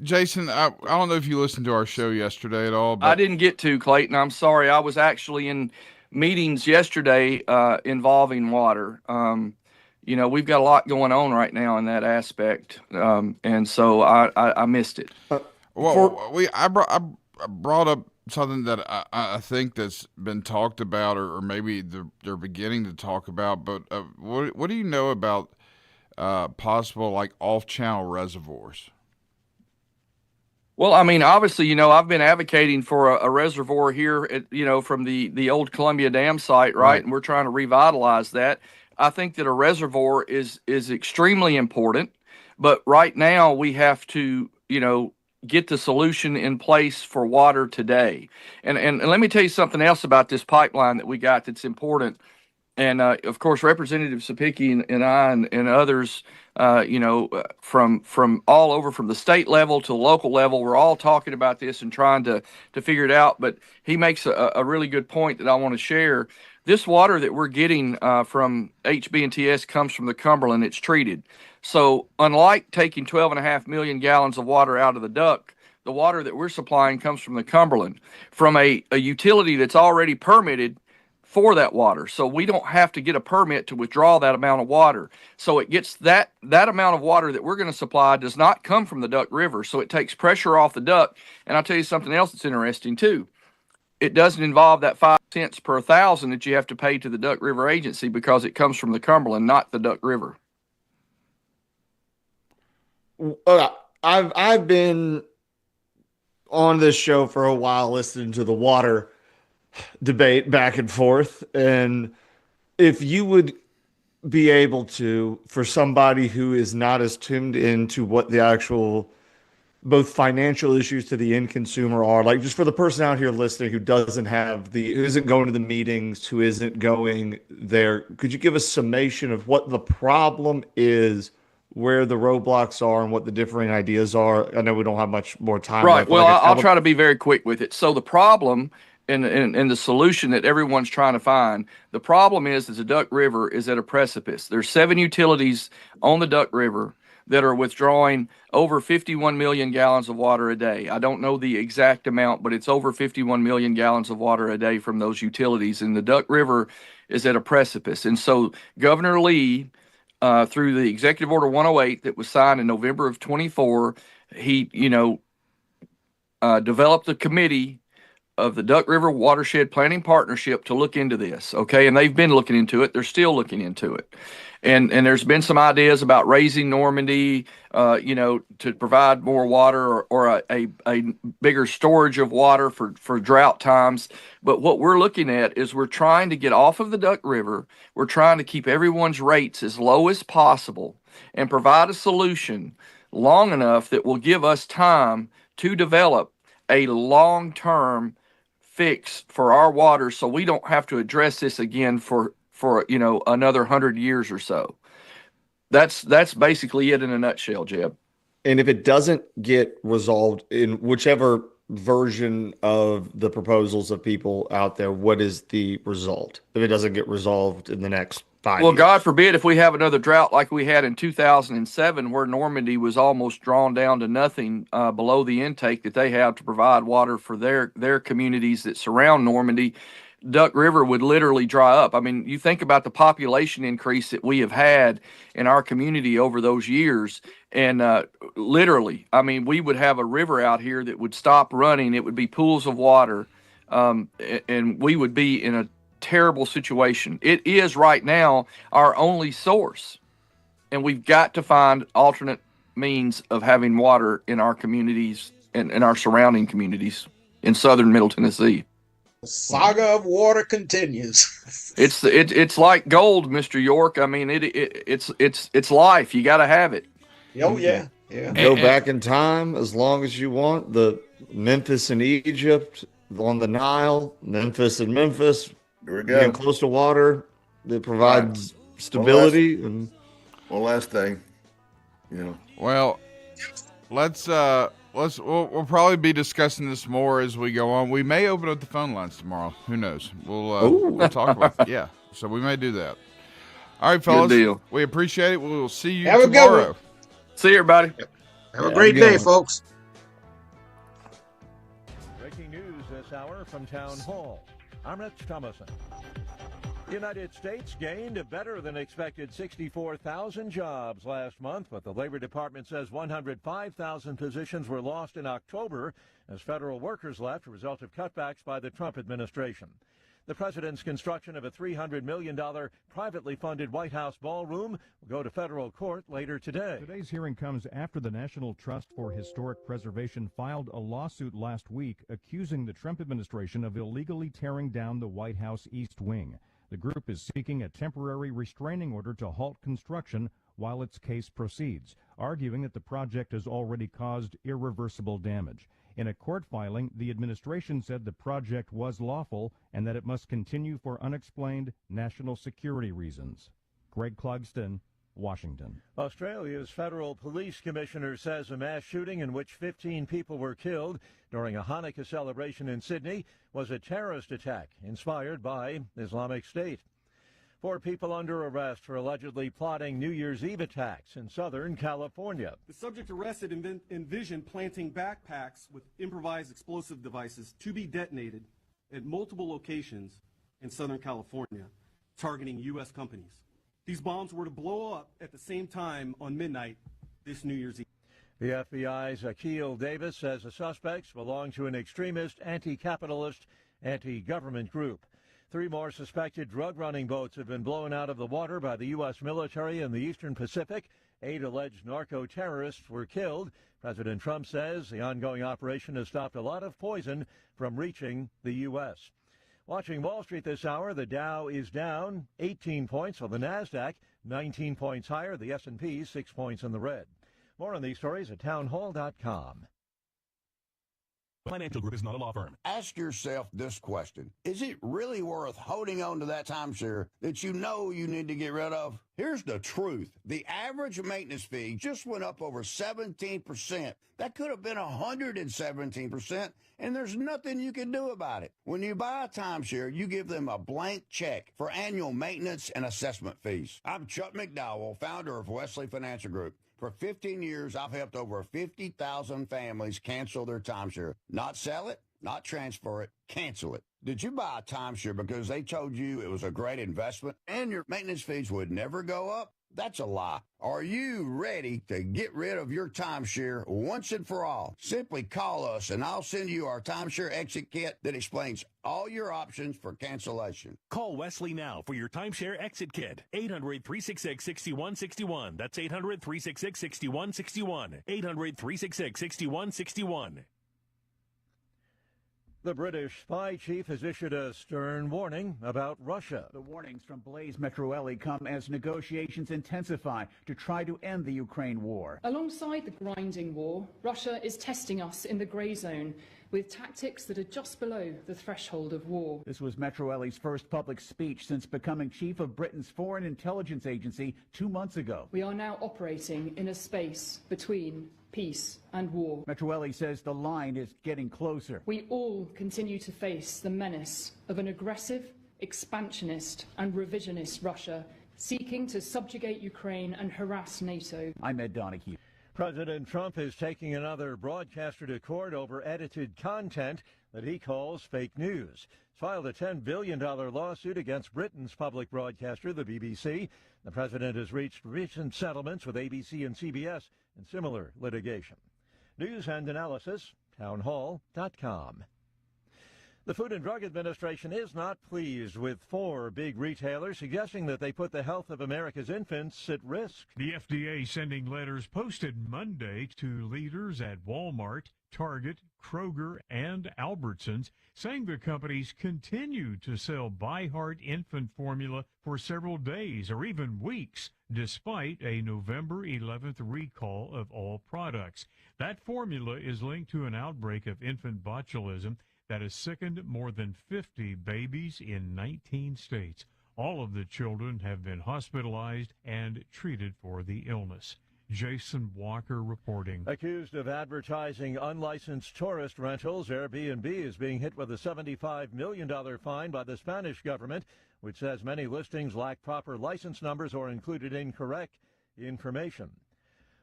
Jason, I don't know if you listened to our show yesterday at all. But I didn't get to, Clayton. I'm sorry. I was actually in meetings yesterday involving water. We've got a lot going on right now in that aspect, and so I missed it. I brought up something that I think that's been talked about, or maybe they're beginning to talk about. But what do you know about possible like off-channel reservoirs? Well, I mean, obviously, I've been advocating for a reservoir here at, from the old Columbia Dam site, right? And we're trying to revitalize that. I think that a reservoir is extremely important, but right now we have to, get the solution in place for water today. And let me tell you something else about this pipeline that we got that's important. And of course, Representative Sapicki and I and others, from all over, from the state level to the local level, we're all talking about this and trying to figure it out. But he makes a really good point that I want to share. This water that we're getting from HB&TS comes from the Cumberland. It's treated. So unlike taking 12.5 million gallons of water out of the duct, the water that we're supplying comes from the Cumberland, from a utility that's already permitted for that water. So we don't have to get a permit to withdraw that amount of water. So it gets that amount of water that we're going to supply does not come from the Duck River. So it takes pressure off the duct. And I'll tell you something else that's interesting too. It doesn't involve that 5 cents per 1,000 that you have to pay to the Duck River Agency because it comes from the Cumberland, not the Duck River. I've been on this show for a while listening to the water debate back and forth, and if you would be able to, for somebody who is not as tuned into what the actual both financial issues to the end consumer are? Like, just for the person out here listening who who isn't going to the meetings, who isn't going there, could you give a summation of what the problem is, where the roadblocks are, and what the differing ideas are? I know we don't have much more time. Right. left, Well, like I'll try to be very quick with it. So the problem and the solution that everyone's trying to find, the problem is that the Duck River is at a precipice. There's 7 utilities on the Duck River that are withdrawing over 51 million gallons of water a day. I don't know the exact amount, but it's over 51 million gallons of water a day from those utilities. And the Duck River is at a precipice. And so Governor Lee, through the Executive Order 108 that was signed in November of 24, he, developed a committee of the Duck River Watershed Planning Partnership to look into this. Okay. And they've been looking into it. They're still looking into it. And there's been some ideas about raising Normandy, to provide more water or a bigger storage of water for drought times. But what we're looking at is we're trying to get off of the Duck River. We're trying to keep everyone's rates as low as possible and provide a solution long enough that will give us time to develop a long-term fix for our water so we don't have to address this again for another 100 years or so. That's basically it in a nutshell, Jeb. And if it doesn't get resolved in whichever version of the proposals of people out there, what is the result if it doesn't get resolved in the next 5 Well, years? God forbid if we have another drought like we had in 2007, where Normandy was almost drawn down to nothing below the intake that they have to provide water for their communities that surround Normandy. Duck River would literally dry up. I mean, you think about the population increase that we have had in our community over those years. And literally, I mean, we would have a river out here that would stop running. It would be pools of water. And we would be in a terrible situation. It is right now our only source. And we've got to find alternate means of having water in our communities and in our surrounding communities in southern Middle Tennessee. The saga of water continues. It's like gold, Mr. York. I mean, it's life. You got to have it. Oh yeah. Go back in time as long as you want. The Memphis and Egypt on the Nile, Memphis and Memphis. There we go. Being close to water that provides stability. One last thing. Well, we'll probably be discussing this more as we go on. We may open up the phone lines tomorrow. Who knows? We'll talk about it. Yeah. So we may do that. All right, fellas. Good deal. We appreciate it. We'll see you Have a good tomorrow. one. See you, everybody. Have a great day, folks. Breaking news this hour from Town Hall. I'm Rich Thomason. The United States gained a better than expected 64,000 jobs last month, but the Labor Department says 105,000 positions were lost in October as federal workers left, a result of cutbacks by the Trump administration. The president's construction of a $300 million privately funded White House ballroom will go to federal court later today. Today's hearing comes after the National Trust for Historic Preservation filed a lawsuit last week accusing the Trump administration of illegally tearing down the White House East Wing. The group is seeking a temporary restraining order to halt construction while its case proceeds, arguing that the project has already caused irreversible damage. In a court filing, the administration said the project was lawful and that it must continue for unexplained national security reasons. Greg Clugston, Washington. Australia's federal police commissioner says a mass shooting in which 15 people were killed during a Hanukkah celebration in Sydney was a terrorist attack inspired by Islamic State. 4 people under arrest for allegedly plotting New Year's Eve attacks in Southern California. The subject arrested envisioned planting backpacks with improvised explosive devices to be detonated at multiple locations in Southern California, targeting U.S. companies. These bombs were to blow up at the same time on midnight this New Year's Eve. The FBI's Akil Davis says the suspects belong to an extremist, anti-capitalist, anti-government group. 3 more suspected drug-running boats have been blown out of the water by the U.S. military in the eastern Pacific. 8 alleged narco-terrorists were killed. President Trump says the ongoing operation has stopped a lot of poison from reaching the U.S. Watching Wall Street this hour, the Dow is down 18 points on the NASDAQ, 19 points higher, the S&P 6 points in the red. More on these stories at townhall.com. Financial Group is not a law firm. Ask yourself this question. Is it really worth holding on to that timeshare that you know you need to get rid of? Here's the truth. The average maintenance fee just went up over 17%. That could have been 117%, and there's nothing you can do about it. When you buy a timeshare, you give them a blank check for annual maintenance and assessment fees. I'm Chuck McDowell, founder of Wesley Financial Group. For 15 years, I've helped over 50,000 families cancel their timeshare. Not sell it, not transfer it, cancel it. Did you buy a timeshare because they told you it was a great investment and your maintenance fees would never go up? That's a lie. Are you ready to get rid of your timeshare once and for all? Simply call us and I'll send you our timeshare exit kit that explains all your options for cancellation. Call Wesley now for your timeshare exit kit. 800-366-6161. That's 800-366-6161. 800-366-6161. The British spy chief has issued a stern warning about Russia. The warnings from Blaise Metroelli come as negotiations intensify to try to end the Ukraine war. Alongside the grinding war, Russia is testing us in the grey zone with tactics that are just below the threshold of war. This was Metroelli's first public speech since becoming chief of Britain's foreign intelligence agency 2 months ago. We are now operating in a space between peace and war. Metroelli says the line is getting closer. We all continue to face the menace of an aggressive, expansionist and revisionist Russia seeking to subjugate Ukraine and harass NATO. I'm Ed Donahue. President Trump is taking another broadcaster to court over edited content that he calls fake news. He's filed a $10 billion lawsuit against Britain's public broadcaster, the BBC. The president has reached recent settlements with ABC and CBS in similar litigation. News and analysis, townhall.com. The Food and Drug Administration is not pleased with 4 big retailers suggesting that they put the health of America's infants at risk. The FDA sending letters posted Monday to leaders at Walmart, Target, Kroger, and Albertsons, saying the companies continue to sell ByHeart infant formula for several days or even weeks, despite a November 11th recall of all products. That formula is linked to an outbreak of infant botulism that has sickened more than 50 babies in 19 states. All of the children have been hospitalized and treated for the illness. Jason Walker reporting. Accused of advertising unlicensed tourist rentals, Airbnb is being hit with a $75 million fine by the Spanish government, which says many listings lack proper license numbers or included incorrect information.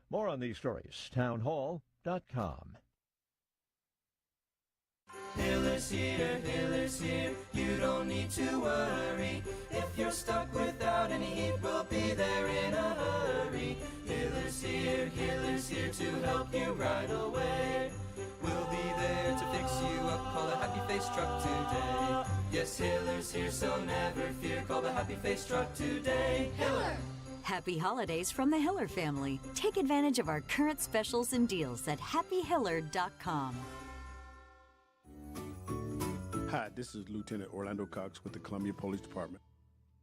More on these stories, townhall.com. Hiller's here, you don't need to worry. If you're stuck without any heat, we'll be there in a hurry. Hiller's here to help you right away. We'll be there to fix you up, call a Happy Face Truck today. Yes, Hiller's here, so never fear, call the Happy Face Truck today. Hiller! Happy holidays from the Hiller family. Take advantage of our current specials and deals at happyhiller.com. Hi, this is Lieutenant Orlando Cox with the Columbia Police Department.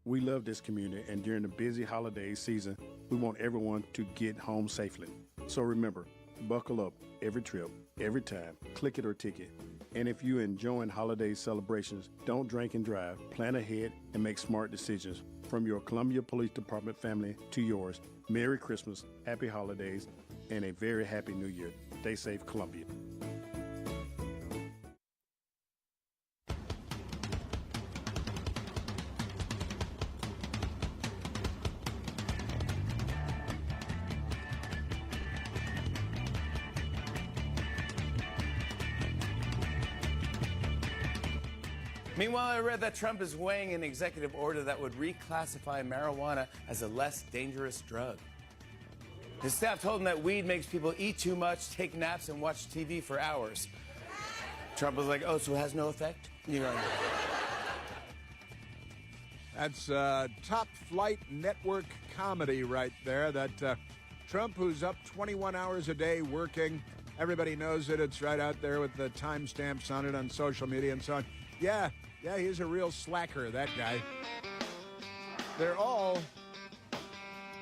We love this community, and during the busy holiday season, we want everyone to get home safely. So remember, buckle up every trip, every time, click it or ticket. And if you're enjoying holiday celebrations, don't drink and drive. Plan ahead and make smart decisions. From your Columbia Police Department family to yours, Merry Christmas, Happy Holidays, and a very Happy New Year. Stay safe, Columbia. Meanwhile, I read that Trump is weighing an executive order that would reclassify marijuana as a less dangerous drug. His staff told him that weed makes people eat too much, take naps, and watch TV for hours. Trump was like, oh, so it has no effect? You know. That's top flight network comedy right there. That Trump, who's up 21 hours a day working, everybody knows it. It's right out there with the timestamps on it on social media and so on. Yeah, he's a real slacker, that guy. They're all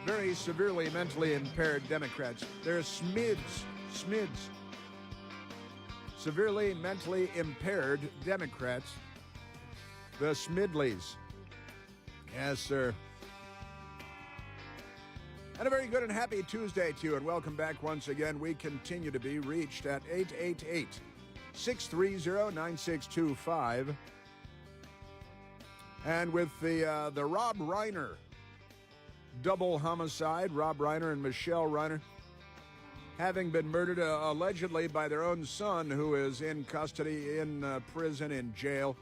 very severely mentally impaired Democrats. They're smids. severely mentally impaired Democrats, the Smidleys. Yes, sir. And a very good and happy Tuesday to you, and welcome back once again. We continue to be reached at 888-630-9625. And with the Rob Reiner double homicide, Rob Reiner and Michelle Reiner having been murdered allegedly by their own son, who is in custody, in prison, in jail,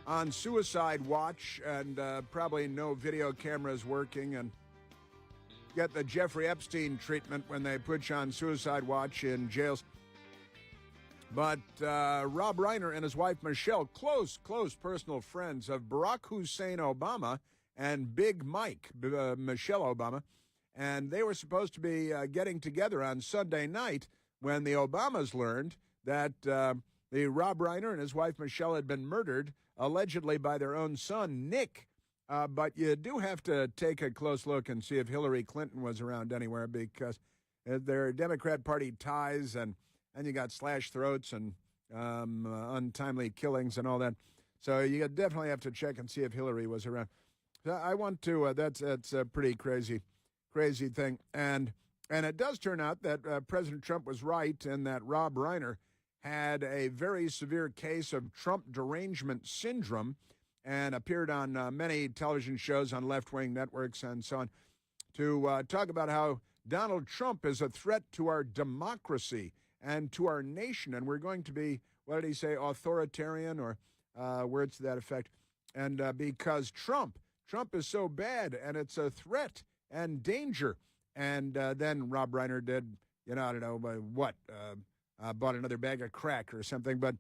on suicide watch, and probably no video cameras working, and get the Jeffrey Epstein treatment when they put you on suicide watch in jails. But Rob Reiner and his wife Michelle, close personal friends of Barack Hussein Obama and Big Mike, Michelle Obama, and they were supposed to be getting together on Sunday night when the Obamas learned that the Rob Reiner and his wife Michelle had been murdered, allegedly by their own son, Nick. But you do have to take a close look and see if Hillary Clinton was around anywhere, because there are Democrat Party ties, and you got slashed throats and untimely killings and all that. So you definitely have to check and see if Hillary was around. So I want to. That's a pretty crazy thing, and it does turn out that President Trump was right, and that Rob Reiner had a very severe case of Trump derangement syndrome, and appeared on many television shows on left-wing networks and so on to talk about how Donald Trump is a threat to our democracy and to our nation, and we're going to be, what did he say, authoritarian, or words to that effect, and because Trump is so bad, and it's a threat and danger. And then Rob Reiner did, I don't know what, bought another bag of crack or something, but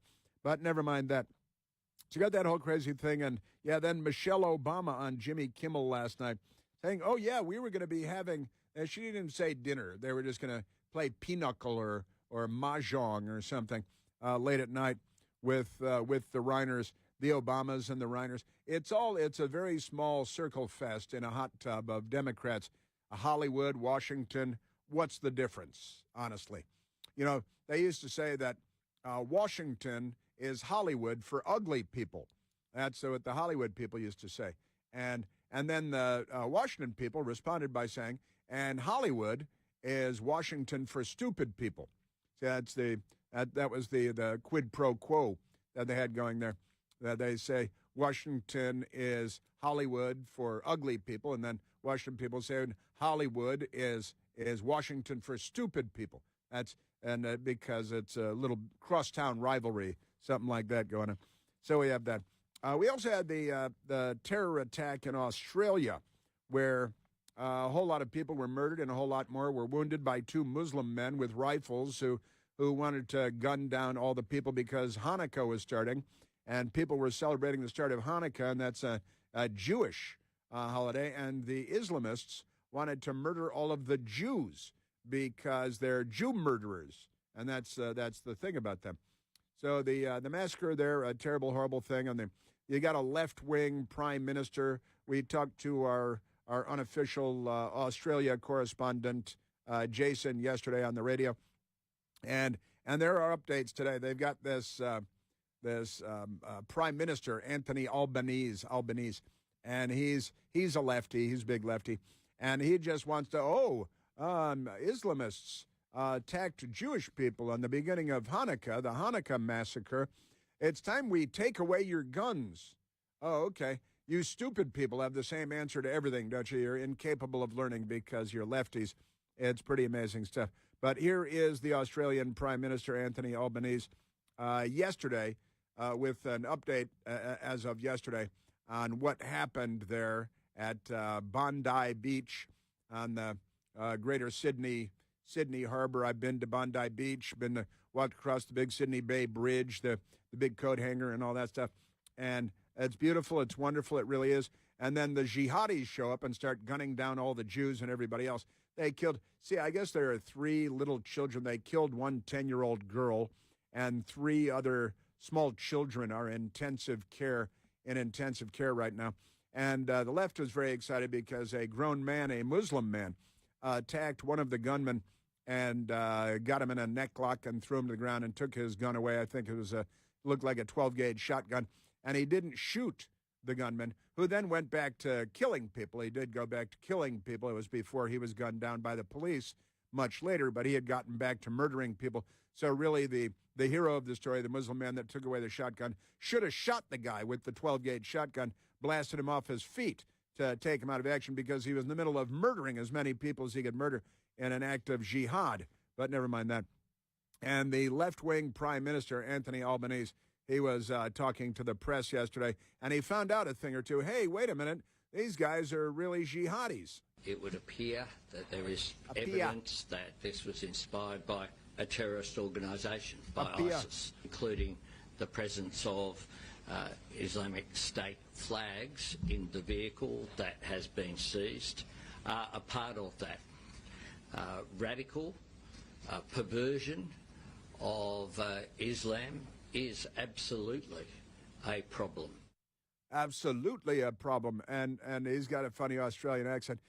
never mind that. So you got that whole crazy thing, and then Michelle Obama on Jimmy Kimmel last night saying, oh yeah, we were going to be having, and she didn't say dinner, they were just going to play pinochle or mahjong or something late at night with the Reiners, the Obamas and the Reiners. It's a very small circle fest in a hot tub of Democrats. Hollywood, Washington, what's the difference, honestly? They used to say that Washington is Hollywood for ugly people. That's what the Hollywood people used to say. And then the Washington people responded by saying, and Hollywood is Washington for stupid people. So that was the quid pro quo that they had going there. That they say Washington is Hollywood for ugly people, and then Washington people say Hollywood is Washington for stupid people. Because it's a little crosstown rivalry, something like that going on. So we have that. We also had the terror attack in Australia, where a whole lot of people were murdered and a whole lot more were wounded by two Muslim men with rifles who wanted to gun down all the people because Hanukkah was starting, and people were celebrating the start of Hanukkah, and that's a Jewish holiday, and the Islamists wanted to murder all of the Jews because they're Jew murderers, and that's the thing about them. So the massacre there, a terrible, horrible thing. And you got a left-wing prime minister. We talked to our unofficial Australia correspondent, Jason, yesterday on the radio, and there are updates today. They've got this prime minister, Anthony Albanese, and he's a lefty. He's a big lefty, and he just wants to Islamists attacked Jewish people on the beginning of Hanukkah, the Hanukkah massacre. It's time we take away your guns. Oh, okay. You stupid people have the same answer to everything, don't you? You're incapable of learning because you're lefties. It's pretty amazing stuff. But here is the Australian Prime Minister, Anthony Albanese, yesterday with an update as of yesterday on what happened there at Bondi Beach on the Greater Sydney Harbor. I've been to Bondi Beach, walked across the big Sydney Bay Bridge, the big coat hanger and all that stuff. And it's beautiful. It's wonderful. It really is. And then the jihadis show up and start gunning down all the Jews and everybody else. They killed, I guess there are 3 little children. They killed one 10-year-old girl, and 3 other small children are in intensive care right now. And the left was very excited because a grown man, a Muslim man, attacked one of the gunmen and got him in a neck lock and threw him to the ground and took his gun away. I think it was looked like a 12-gauge shotgun, and he didn't shoot the gunman, who then went back to killing people. He did go back to killing people. It was before he was gunned down by the police much later, but he had gotten back to murdering people. So really the hero of the story, the Muslim man that took away the shotgun, should have shot the guy with the 12-gauge shotgun, blasted him off his feet to take him out of action, because he was in the middle of murdering as many people as he could murder in an act of jihad. But never mind that. And the left-wing Prime Minister, Anthony Albanese, he was talking to the press yesterday, and he found out a thing or two. Hey, wait a minute. These guys are really jihadis. It would appear that there is evidence that this was inspired by a terrorist organisation, by ISIS, including the presence of Islamic State flags in the vehicle that has been seized. A part of that radical perversion of Islam is absolutely a problem. Absolutely a problem. And he's got a funny Australian accent.